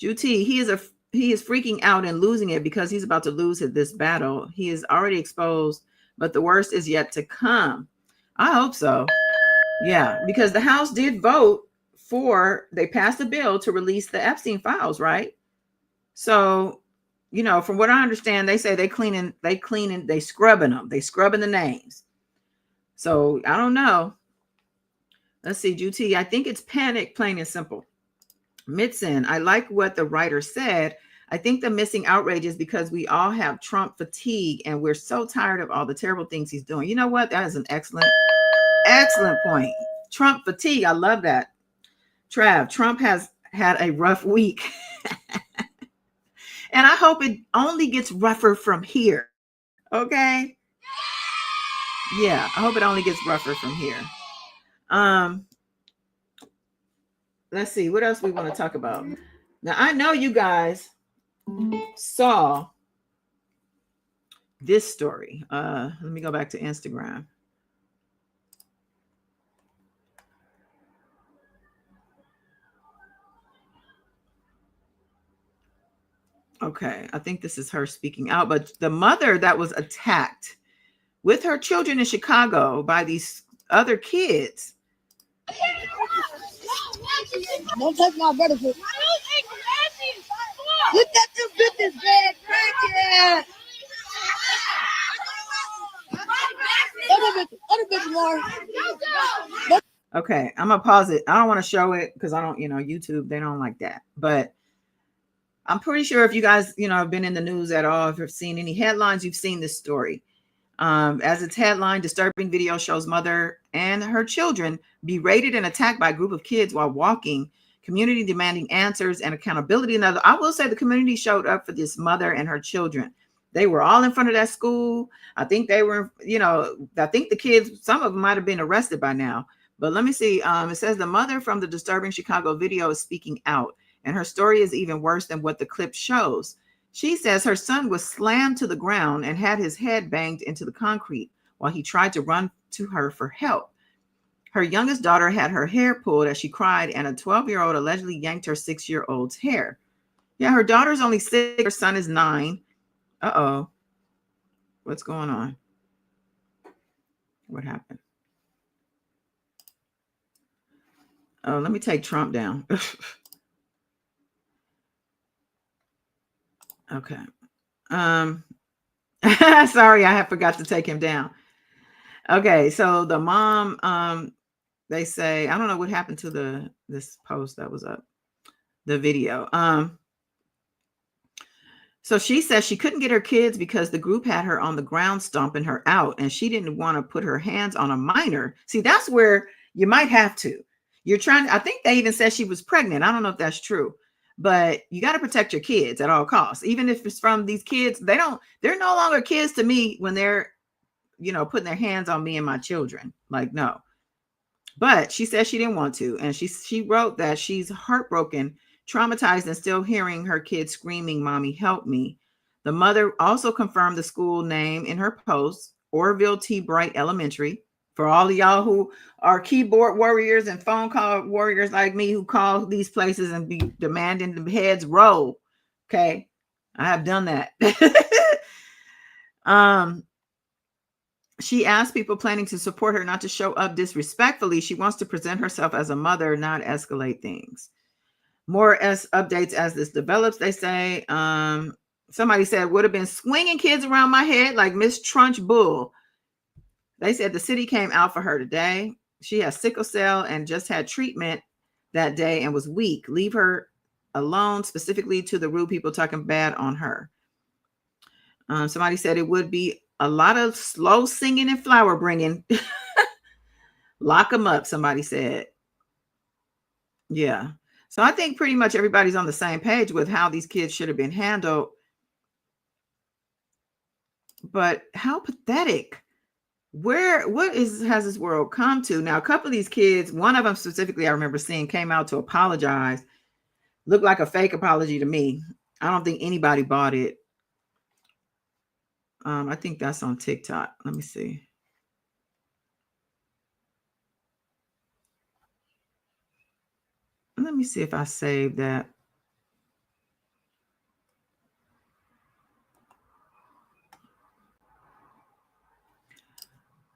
Juti, he is freaking out and losing it because he's about to lose this battle. He is already exposed, but the worst is yet to come. I hope so. Yeah, because the House did vote they passed a bill to release the Epstein files, right? So, from what I understand, they say they scrubbing them. They scrubbing the names. So I don't know. Let's see, Juti. I think it's panic, plain and simple. Mitson, I like what the writer said. I think the missing outrage is because we all have Trump fatigue and we're so tired of all the terrible things he's doing. You know what? That is an excellent point. Trump fatigue. I love that. Trav, Trump has had a rough week. And I hope it only gets rougher from here. Okay? Yeah, I hope it only gets rougher from here. Let's see what else we want to talk about. Now, I know you guys saw this story. Let me go back to Instagram. Okay, I think this is her speaking out, but the mother that was attacked with her children in Chicago by these other kids. Don't touch my brother. Look at them bitches, man. Crackhead. Other bitch, Lauren. Okay, I'm gonna pause it. I don't want to show it because I don't, YouTube, they don't like that. But I'm pretty sure if you guys, have been in the news at all, if you've seen any headlines, you've seen this story. As its headline, disturbing video shows mother and her children berated and attacked by a group of kids while walking, community demanding answers and accountability. And I will say the community showed up for this mother and her children. They were all in front of that school. I think they were, I think the kids, some of them might have been arrested by now. But let me see. It says the mother from the disturbing Chicago video is speaking out, and her story is even worse than what the clip shows. She says her son was slammed to the ground and had his head banged into the concrete while he tried to run to her for help. Her youngest daughter had her hair pulled as she cried, and a 12-year-old allegedly yanked her 6-year-old's hair. Yeah, her daughter's only 6, her son is 9. Uh-oh. What's going on? What happened? Oh, let me take Trump down. Okay. Sorry, I forgot to take him down. Okay, so the mom, they say, I don't know what happened to this post that was up, the video. So she says she couldn't get her kids because the group had her on the ground stomping her out, and she didn't want to put her hands on a minor. See, that's where you might have to. I think they even said she was pregnant. I don't know if that's true. But you got to protect your kids at all costs. Even if it's from these kids, they're no longer kids to me when they're, putting their hands on me and my children. Like, no. But she says she didn't want to. And she wrote that she's heartbroken, traumatized, and still hearing her kids screaming, "Mommy, help me." The mother also confirmed the school name in her post, Orville T. Bright Elementary. For all of y'all who are keyboard warriors and phone call warriors like me who call these places and be demanding the heads roll. Okay. I have done that. She asked people planning to support her not to show up disrespectfully. She wants to present herself as a mother, not escalate things. More updates as this develops, they say. Somebody said, would have been swinging kids around my head like Miss Trunch Bull. They said the city came out for her today. She has sickle cell and just had treatment that day and was weak. Leave her alone, specifically to the rude people talking bad on her. Somebody said it would be a lot of slow singing and flower bringing. Lock them up, somebody said. Yeah. So I think pretty much everybody's on the same page with how these kids should have been handled. But how pathetic. Has this world come to? Now, a couple of these kids, one of them specifically I remember seeing, came out to apologize. Looked like a fake apology to me. I don't think anybody bought it. I think that's on TikTok. Let me see. Let me see if I saved that.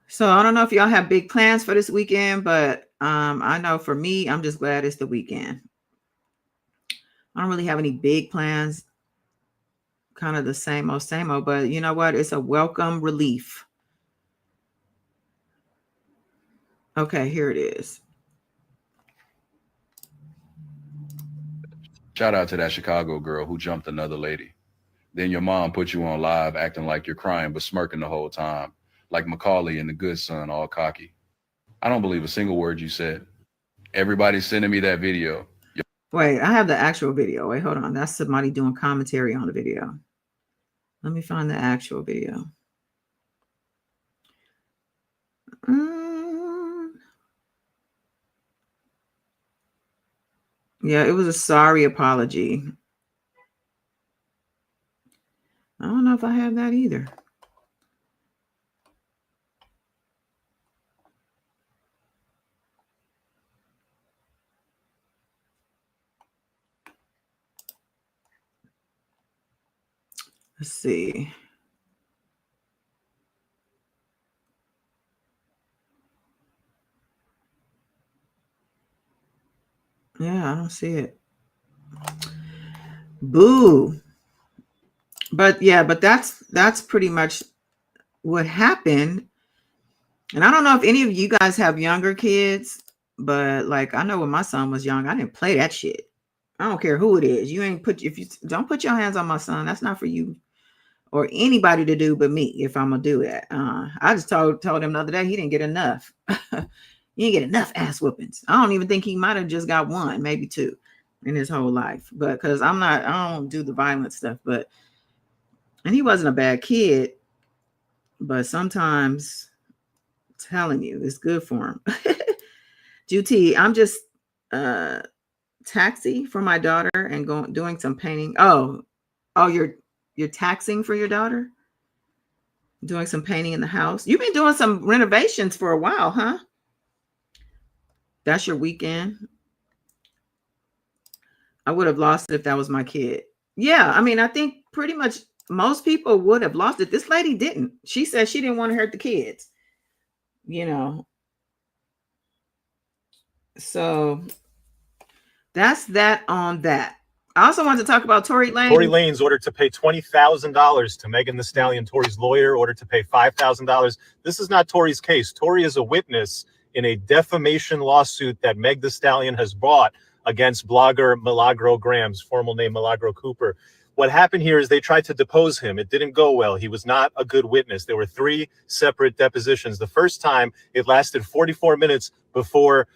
So I don't know if y'all have big plans for this weekend, but I know for me, I'm just glad it's the weekend. I don't really have any big plans. Kind of the same old, but you know what? It's a welcome relief. Okay, here it is. Shout out to that Chicago girl who jumped another lady. Then your mom put you on live acting like you're crying but smirking the whole time, like Macaulay in The Good Son, all cocky. I don't believe a single word you said. Everybody's sending me that video. Wait, I have the actual video. Wait, hold on. That's somebody doing commentary on the video. Let me find the actual video. Yeah, it was a sorry apology. I don't know if I have that either. Let's see. Yeah, I don't see it. Boo. But yeah, but that's pretty much what happened. And I don't know if any of you guys have younger kids, but like I know when my son was young, I didn't play that shit. I don't care who it is. If you don't put your hands on my son, that's not for you or anybody to do but me if I'm gonna do it. I just told him the other day he didn't get enough. He didn't get enough ass whoopings. I don't even think he might have just got one, maybe two in his whole life. But because I don't do the violent stuff, and he wasn't a bad kid, but sometimes I'm telling you, it's good for him. Juti, I'm just taxi for my daughter and doing some painting. Oh, you're taxing for your daughter? Doing some painting in the house. You've been doing some renovations for a while, huh? That's your weekend. I would have lost it if that was my kid. Yeah, I mean, I think pretty much most people would have lost it. This lady didn't. She said she didn't want to hurt the kids. You know. So that's that on that. I also want to talk about Tory Lanez. Tory Lanez ordered to pay $20,000 to Megan Thee Stallion. Tory's lawyer ordered to pay $5,000. This is not Tory's case. Tory is a witness in a defamation lawsuit that Meg Thee Stallion has brought against blogger Milagro Grams, formal name Milagro Cooper. What happened here is they tried to depose him. It didn't go well. He was not a good witness. There were 3 separate depositions. The first time, it lasted 44 minutes before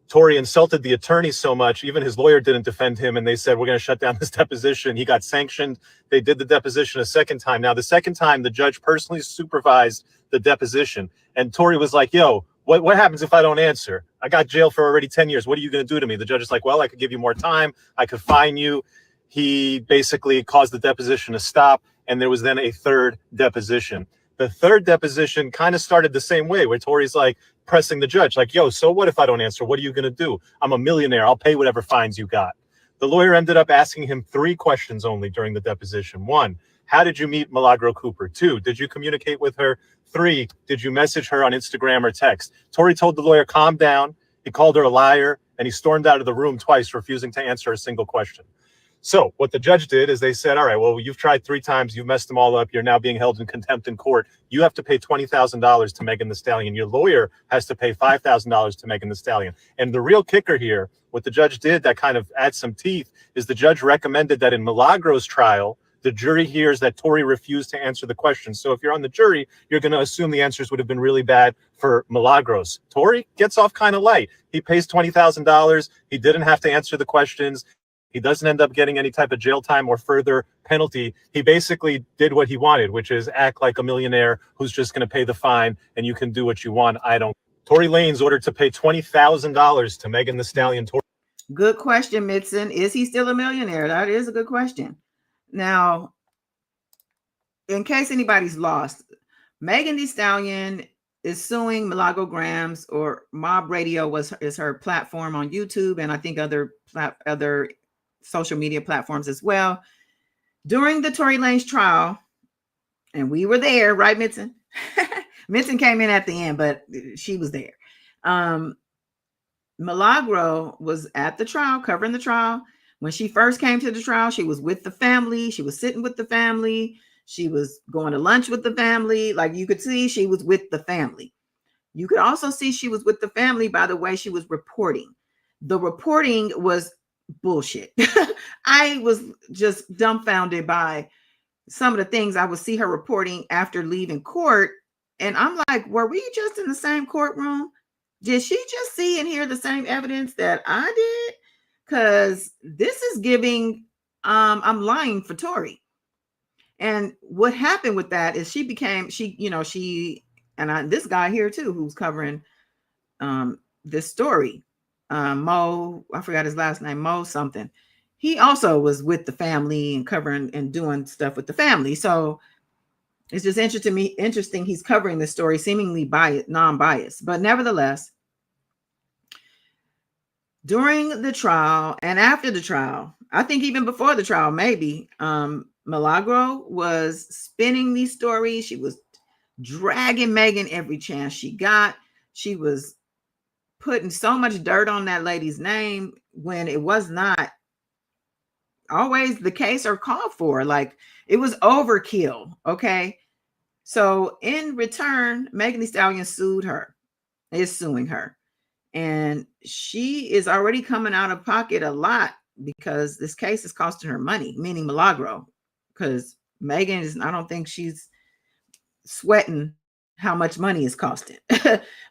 Tory insulted the attorney so much, even his lawyer didn't defend him, and they said, we're going to shut down this deposition. He got sanctioned. They did the deposition a second time. Now, the second time, the judge personally supervised the deposition, and Tory was like, yo, what happens if I don't answer? I got jail for already 10 years. What are you going to do to me? The judge is like, well, I could give you more time. I could fine you. He basically caused the deposition to stop, and there was then a third deposition. The third deposition kind of started the same way, where Tory's like pressing the judge, like, yo, so what if I don't answer? What are you going to do? I'm a millionaire. I'll pay whatever fines you got. The lawyer ended up asking him 3 questions only during the deposition. 1, how did you meet Milagro Cooper? 2, did you communicate with her? 3, did you message her on Instagram or text? Tory told the lawyer, calm down. He called her a liar, and he stormed out of the room twice, refusing to answer a single question. So what the judge did is they said, all right, well, you've tried 3 times. You've messed them all up. You're now being held in contempt in court. You have to pay $20,000 to Megan Thee Stallion. Your lawyer has to pay $5,000 to Megan Thee Stallion. And the real kicker here, what the judge did that kind of adds some teeth, is the judge recommended that in Milagro's trial, The jury hears that Tory refused to answer the question. So if you're on the jury, you're going to assume the answers would have been really bad for Milagros. Tory gets off kind of light. He pays $20,000. He didn't have to answer the questions. He doesn't end up getting any type of jail time or further penalty. He basically did what he wanted, which is act like a millionaire who's just going to pay the fine and you can do what you want. I don't. Tory Lanez ordered to pay $20,000 to Megan Thee Stallion. Good question, Mitson. Is he still a millionaire? That is a good question. Now, in case anybody's lost, Megan Thee Stallion is suing Milagro Grams, or Mob Radio is her platform on YouTube, and I think other social media platforms as well. During the Tory Lanez trial, and we were there, right, Mitson? Mitson came in at the end, but she was there. Milagro was at the trial, covering the trial. When she first came to the trial, she was with the family. She was sitting with the family. She was going to lunch with the family. Like, you could see she was with the family. You could also see she was with the family by the way she was reporting. The reporting was bullshit. I was just dumbfounded by some of the things I would see her reporting after leaving court. And I'm like, were we just in the same courtroom? Did she just see and hear the same evidence that I did? Because this is giving, I'm lying for Tory. And what happened with that is this guy here too, who's covering this story, Mo, I forgot his last name, Mo something. He also was with the family and covering and doing stuff with the family. So it's just interesting he's covering this story seemingly non-biased, but nevertheless, during the trial and after the trial, I think even before the trial, maybe, Milagro was spinning these stories. She was dragging Megan every chance she got. She was putting so much dirt on that lady's name when it was not always the case or called for. Like, it was overkill. Okay. So in return, Megan Thee Stallion is suing her. And she is already coming out of pocket a lot because this case is costing her money, meaning Milagro, because Megan I don't think she's sweating how much money is costing.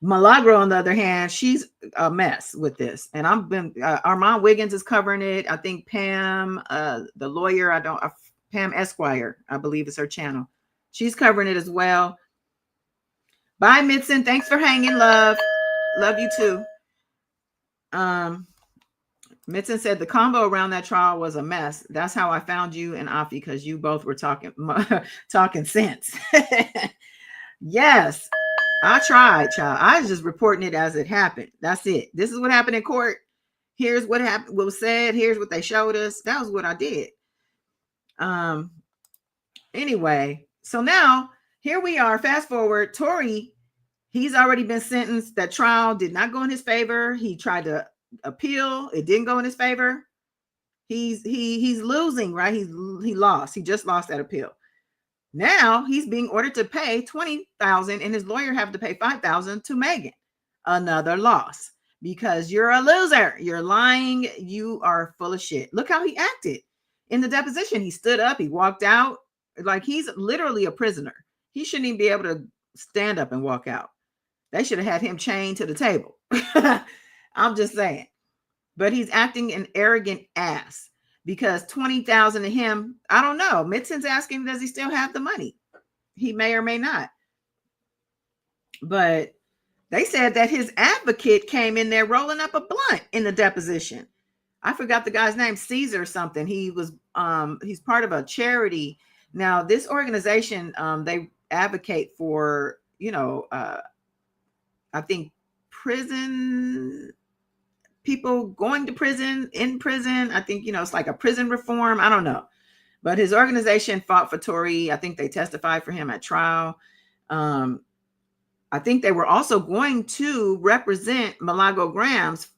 Milagro, on the other hand, she's a mess with this. And Armand Wiggins is covering it. I think Pam, the lawyer, Pam Esquire, I believe is her channel. She's covering it as well. Bye, Mitson. Thanks for hanging, love. Love you too. Mitson said the combo around that trial was a mess. That's how I found you and Afi, because you both were talking sense. Yes, I tried, child. I was just reporting it as it happened. That's it. This is what happened in court. Here's what happened, what was said. Here's what they showed us. That was what I did. Anyway, so now here we are. Fast forward, Tory, he's already been sentenced. That trial did not go in his favor. He tried to appeal. It didn't go in his favor. He's losing, right? He lost. He just lost that appeal. Now he's being ordered to pay $20,000 and his lawyer have to pay $5,000 to Megan. Another loss because you're a loser. You're lying. You are full of shit. Look how he acted in the deposition. He stood up. He walked out like he's literally a prisoner. He shouldn't even be able to stand up and walk out. They should have had him chained to the table. I'm just saying. But he's acting an arrogant ass. Because $20,000 to him, I don't know. Mitson's asking, does he still have the money? He may or may not. But they said that his advocate came in there rolling up a blunt in the deposition. I forgot the guy's name, Caesar or something. He was he's part of a charity. Now, this organization, they advocate for, I think people going to prison, in prison. I think, it's like a prison reform. I don't know. But his organization fought for Tory. I think they testified for him at trial. I think they were also going to represent Milagro Grams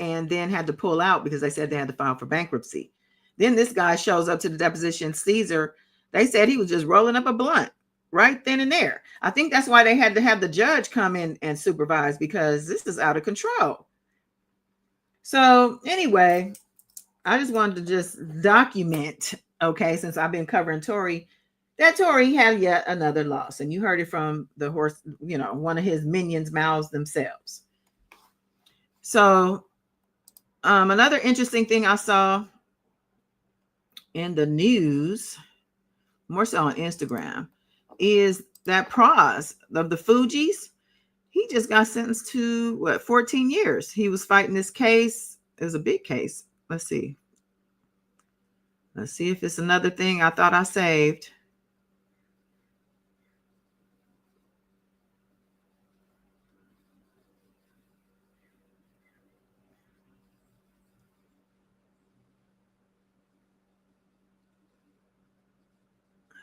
and then had to pull out because they said they had to file for bankruptcy. Then this guy shows up to the deposition, Caesar. They said he was just rolling up a blunt right then and there. I think that's why they had to have the judge come in and supervise, because this is out of control. So anyway, I just wanted to just document Okay, since I've been covering Tory, that Tory had yet another loss, and you heard it from the horse, one of his minions' mouths themselves. So, another interesting thing I saw in the news, more so on Instagram, is that Praz of the Fugees, he just got sentenced to 14 years. He was fighting this case. It was a big case. Let's see if it's another thing I thought I saved.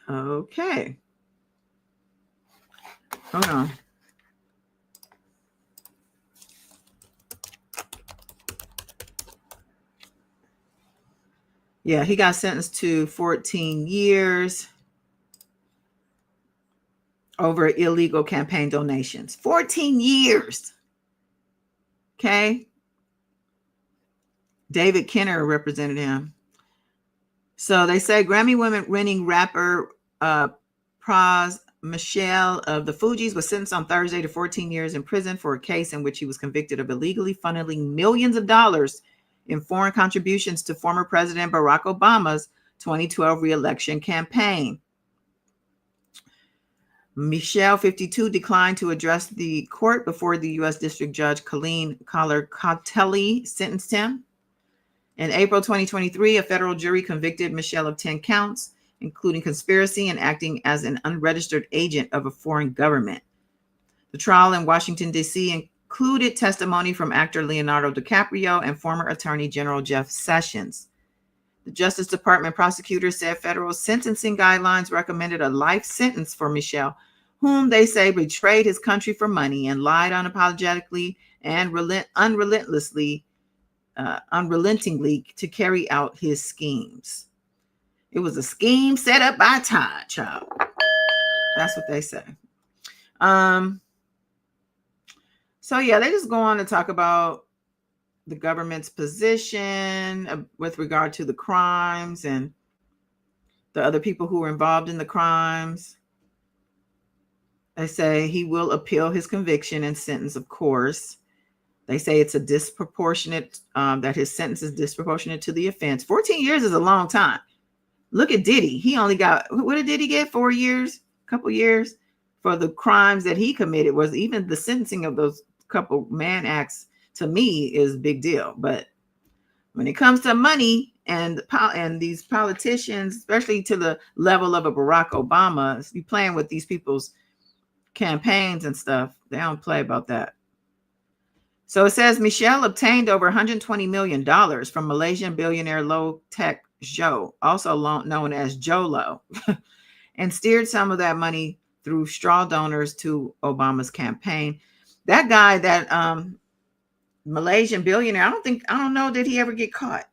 Okay. Hold on. Yeah, he got sentenced to 14 years over illegal campaign donations. 14 years. Okay. David Kenner represented him. So they say Grammy winning rapper Praz Michelle of the Fugees was sentenced on Thursday to 14 years in prison for a case in which he was convicted of illegally funneling millions of dollars in foreign contributions to former President Barack Obama's 2012 re-election campaign. Michelle, 52, declined to address the court before the U.S. District Judge Colleen Collar-Cottelli sentenced him. In April 2023, a federal jury convicted Michelle of 10 counts, including conspiracy and acting as an unregistered agent of a foreign government. The trial in Washington, D.C. included testimony from actor Leonardo DiCaprio and former Attorney General Jeff Sessions. The Justice Department prosecutor said federal sentencing guidelines recommended a life sentence for Michelle, whom they say betrayed his country for money and lied unapologetically and unrelentingly to carry out his schemes. It was a scheme set up by Todd, child. That's what they say. So yeah, they just go on to talk about the government's position with regard to the crimes and the other people who were involved in the crimes. They say he will appeal his conviction and sentence, of course. They say it's a disproportionate, that his sentence is disproportionate to the offense. 14 years is a long time. Look at Diddy. He only got, what did Diddy get? 4 years, a couple years for the crimes that he committed. Was even the sentencing of those couple man acts, to me, is a big deal. But when it comes to money and these politicians, especially to the level of a Barack Obama, you playing with these people's campaigns and stuff, they don't play about that. So it says Michelle obtained over $120 million from Malaysian billionaire Low Tech Zhou, also known as Jolo, and steered some of that money through straw donors to Obama's campaign. That guy, that Malaysian billionaire, I don't know, did he ever get caught?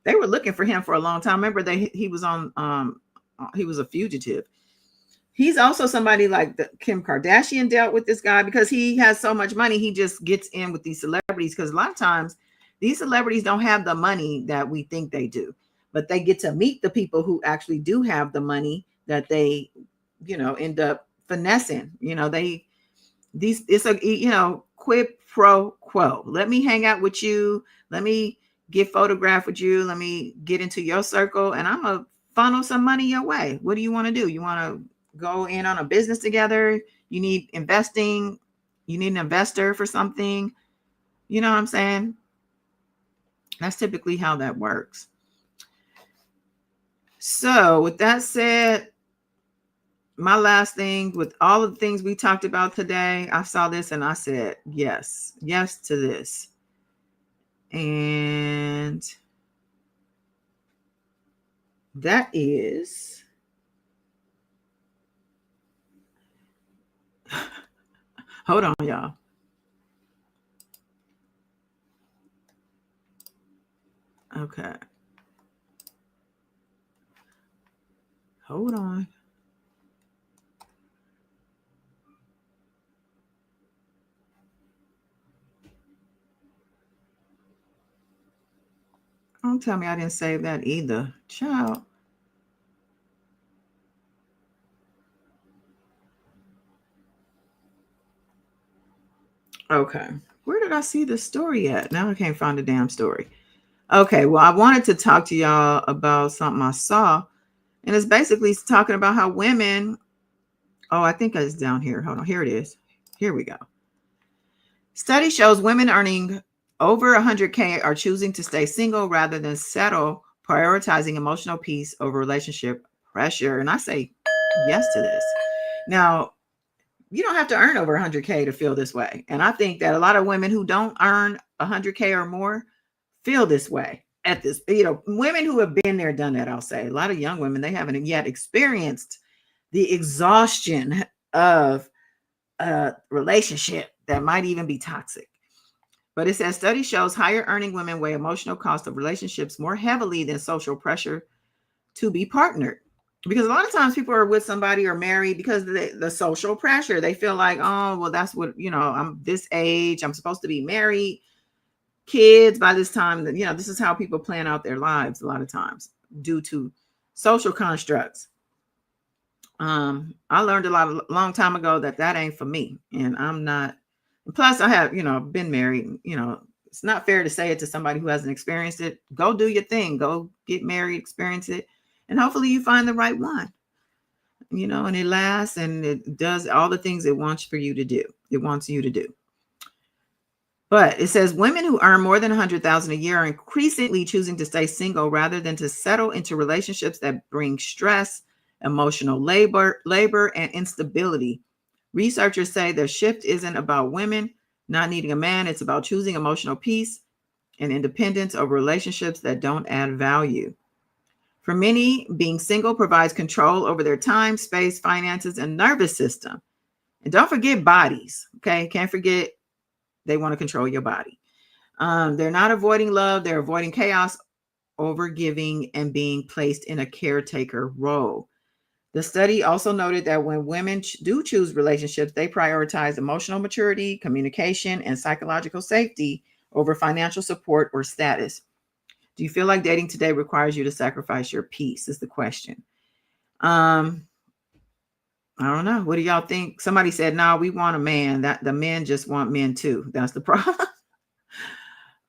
They were looking for him for a long time. Remember, he was a fugitive. He's also somebody like Kim Kardashian dealt with this guy because he has so much money. He just gets in with these celebrities because a lot of times these celebrities don't have the money that we think they do, but they get to meet the people who actually do have the money that they, end up finessing. It's a, quid pro quo. Let me hang out with you. Let me get photographed with you. Let me get into your circle and I'm going to funnel some money your way. What do you want to do? You want to go in on a business together? You need investing. You need an investor for something. You know what I'm saying? That's typically how that works. So with that said, my last thing, with all of the things we talked about today, I saw this and I said, yes to this. And that is, hold on, y'all. Okay. Hold on. Don't tell me I didn't save that either. Child. Okay. Where did I see this story at? Now I can't find the damn story. Okay. Well, I wanted to talk to y'all about something I saw. And it's basically talking about how women. Oh, I think it's down here. Hold on. Here it is. Here we go. Study shows women earning over 100K are choosing to stay single rather than settle, prioritizing emotional peace over relationship pressure. And I say yes to this. Now, you don't have to earn over 100K to feel this way. And I think that a lot of women who don't earn 100K or more feel this way at this, women who have been there, done that, I'll say. A lot of young women, they haven't yet experienced the exhaustion of a relationship that might even be toxic. But it says study shows higher earning women weigh emotional cost of relationships more heavily than social pressure to be partnered. Because a lot of times people are with somebody or married because of the social pressure. They feel like, oh, well, that's what, I'm this age. I'm supposed to be married, kids by this time. This is how people plan out their lives a lot of times due to social constructs. I learned a long time ago that ain't for me. And I'm not. Plus, I have, been married. It's not fair to say it to somebody who hasn't experienced it. Go do your thing. Go get married, experience it. And hopefully you find the right one, and it lasts and it does all the things it wants for you to do. It wants you to do. But it says women who earn more than $100,000 a year are increasingly choosing to stay single rather than to settle into relationships that bring stress, emotional labor, and instability. Researchers say the shift isn't about women not needing a man. It's about choosing emotional peace and independence over relationships that don't add value. For many, being single provides control over their time, space, finances, and nervous system. And don't forget bodies, okay? Can't forget they want to control your body. They're not avoiding love. They're avoiding chaos, overgiving, and being placed in a caretaker role. The study also noted that when women do choose relationships, they prioritize emotional maturity, communication, and psychological safety over financial support or status. Do you feel like dating today requires you to sacrifice your peace? Is the question. I don't know. What do y'all think? Somebody said, no, we want a man. That the men just want men too. That's the problem.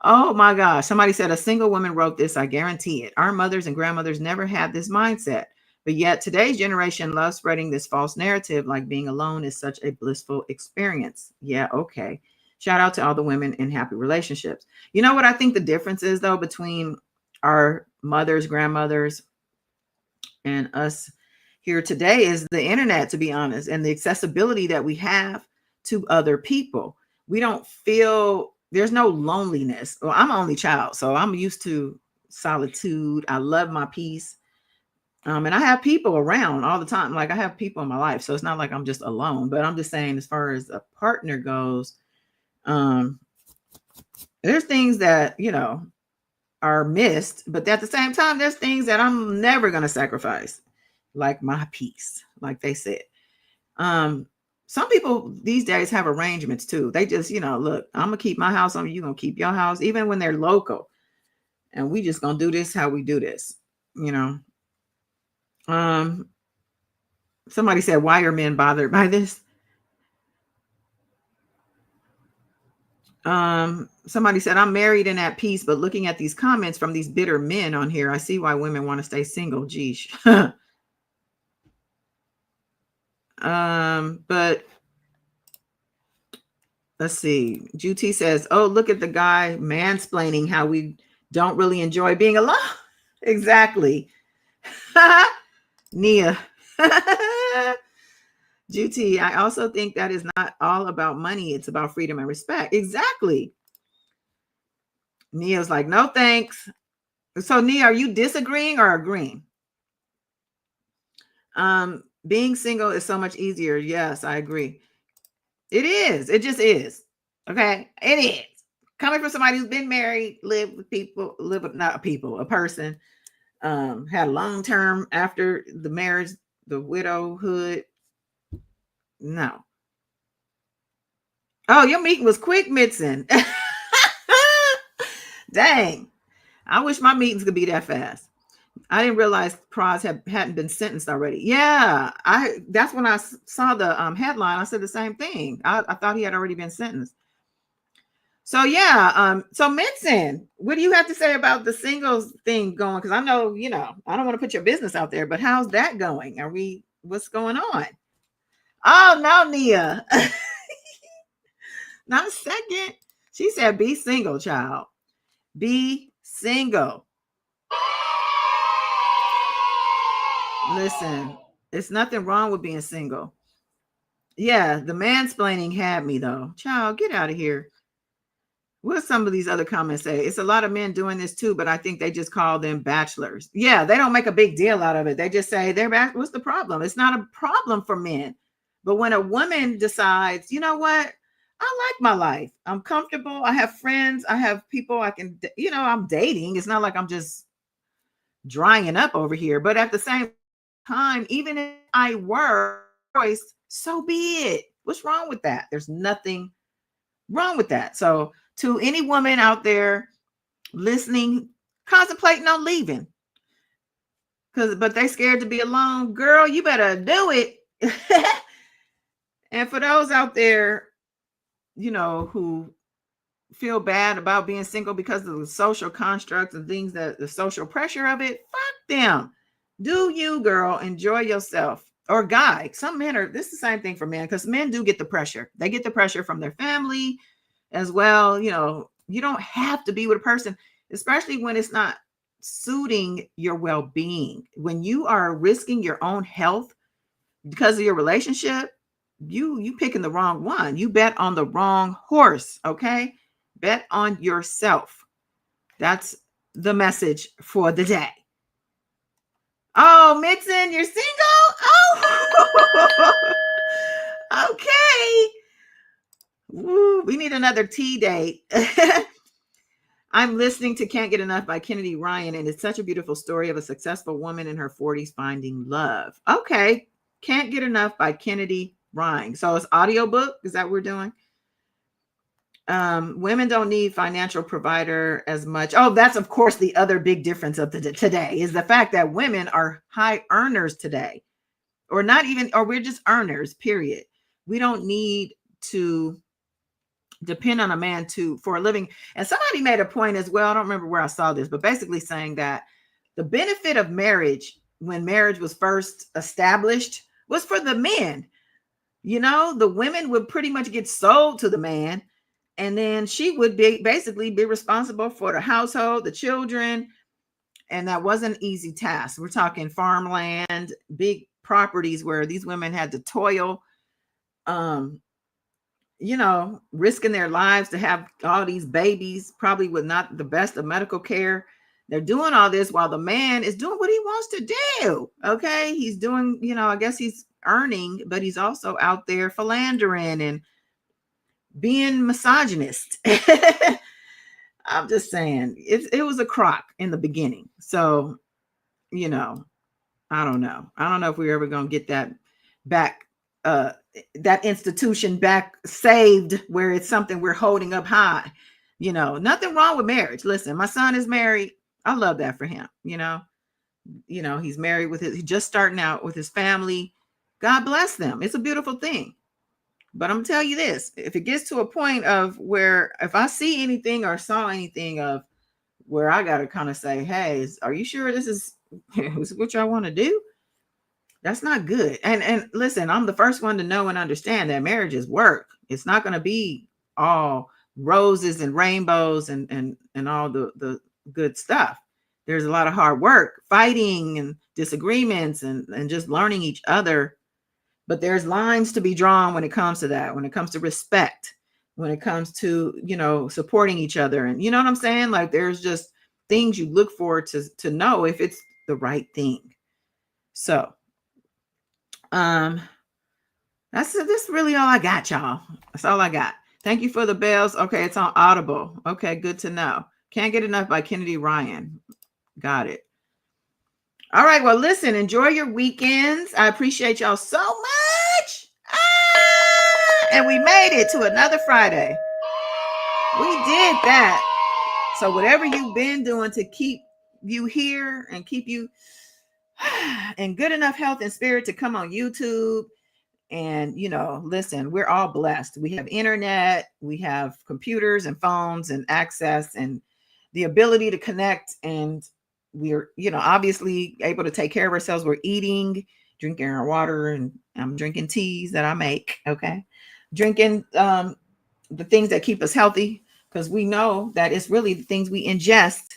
Oh my gosh. Somebody said a single woman wrote this. I guarantee it. Our mothers and grandmothers never had this mindset. But yet today's generation loves spreading this false narrative like being alone is such a blissful experience. Yeah, okay. Shout out to all the women in happy relationships. You know what I think the difference is, though, between our mothers, grandmothers, and us here today is the internet, to be honest, and the accessibility that we have to other people. We don't feel, there's no loneliness. Well, I'm an only child, so I'm used to solitude. I love my peace. And I have people around all the time. Like I have people in my life. So it's not like I'm just alone, but I'm just saying as far as a partner goes, there's things that, are missed, but at the same time, there's things that I'm never going to sacrifice, like my peace, like they said. Some people these days have arrangements too. They just, look, I'm going to keep my house on you, going to keep your house, even when they're local. And we just going to do this how we do this, Somebody said, why are men bothered by this? Somebody said, I'm married and at peace, but looking at these comments from these bitter men on here, I see why women want to stay single. Geesh. But let's see. Juti says, oh, look at the guy mansplaining how we don't really enjoy being alone. Exactly. Nia. Juti, I also think that is not all about money. It's about freedom and respect. Exactly. Nia's like, no, thanks. So Nia, are you disagreeing or agreeing? Being single is so much easier. Yes, I agree. It is. It just is. Okay. It is. Coming from somebody who's been married, lived with people, a person, had a long term after the marriage, the widowhood. No. Oh, your meeting was quick, Mitson. Dang. I wish my meetings could be that fast. I didn't realize Praz hadn't been sentenced already. Yeah, that's when I saw the headline. I said the same thing. I thought he had already been sentenced. So yeah, so Mitson, what do you have to say about the singles thing going? Because I know, I don't want to put your business out there, but how's that going? What's going on? Oh no, Nia. Not a second. She said, be single, child. Be single. Listen, it's nothing wrong with being single. Yeah, the mansplaining had me though. Child, get out of here. What some of these other comments say? It's a lot of men doing this too, but I think they just call them bachelors. Yeah, they don't make a big deal out of it. They just say they're back. What's the problem? It's not a problem for men. But when a woman decides, you know what? I like my life. I'm comfortable. I have friends. I have people I can, I'm dating. It's not like I'm just drying up over here. But at the same time, even if I were choice, so be it. What's wrong with that? There's nothing wrong with that. So to any woman out there listening, contemplating on leaving, but they scared to be alone, girl, you better do it. And for those out there, who feel bad about being single because of the social constructs and things, that the social pressure of it, fuck them. Do you, girl, enjoy yourself. Or guy, some men are, this is the same thing for men, because men do get the pressure. They get the pressure from their family as well. You don't have to be with a person, especially when it's not suiting your well-being. When you are risking your own health because of your relationship, you picking the wrong one. You bet on the wrong horse. Okay, bet on yourself. That's the message for the day. Oh, Mixon, you're single? Oh, okay. Woo, we need another tea date. I'm listening to Can't Get Enough by Kennedy Ryan, and it's such a beautiful story of a successful woman in her 40s finding love. Okay, Can't Get Enough by Kennedy Ryan. So it's audiobook. Is that what we're doing? Women don't need financial provider as much. Oh, that's of course the other big difference of today is the fact that women are high earners today, or not even, or we're just earners, period. We don't need to depend on a man for a living. And somebody made a point as well. I don't remember where I saw this, but basically saying that the benefit of marriage, when marriage was first established, was for the men. The women would pretty much get sold to the man, and then she would basically be responsible for the household, the children. And that wasn't an easy task. We're talking farmland, big properties where these women had to toil, risking their lives to have all these babies, probably with not the best of medical care. They're doing all this while the man is doing what he wants to do. Okay. He's doing, I guess he's earning, but he's also out there philandering and being misogynist. I'm just saying it was a crock in the beginning. So, I don't know. I don't know if we're ever going to get that back, that institution back saved, where it's something we're holding up high. Nothing wrong with marriage. Listen, my son is married. I love that for him. He's married he's just starting out with his family. God bless them. It's a beautiful thing. But I'm gonna tell you this, if it gets to a point of where, if I see anything or saw anything of where I got to kind of say, hey, are you sure this is what y'all want to do? That's not good. And listen, I'm the first one to know and understand that marriage is work. It's not going to be all roses and rainbows and all the good stuff. There's a lot of hard work, fighting and disagreements and just learning each other. But there's lines to be drawn when it comes to that, when it comes to respect, when it comes to, supporting each other. And you know what I'm saying? Like, there's just things you look for to know if it's the right thing. So that's really all I got, y'all. That's all I got. Thank you for the bells. Okay, it's on Audible. Okay, good to know. Can't Get Enough by Kennedy Ryan. Got it. All right, well, listen, enjoy your weekends. I appreciate y'all so much. And we made it to another Friday. We did that. So whatever you've been doing to keep you here and keep you in good enough health and spirit to come on YouTube And, listen, we're all blessed. We have internet, we have computers and phones and access and the ability to connect. And we're, obviously able to take care of ourselves. We're eating, drinking our water, and I'm drinking teas that I make. Okay. Drinking the things that keep us healthy, because we know that it's really the things we ingest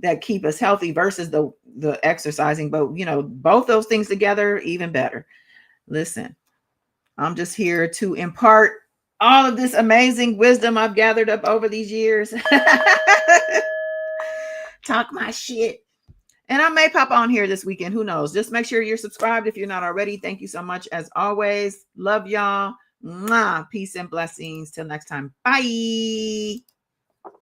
that keep us healthy versus the exercising. But, both those things together, even better. Listen, I'm just here to impart all of this amazing wisdom I've gathered up over these years. Talk my shit. And I may pop on here this weekend. Who knows? Just make sure you're subscribed if you're not already. Thank you so much. As always, love y'all. Mwah. Peace and blessings. Till next time. Bye.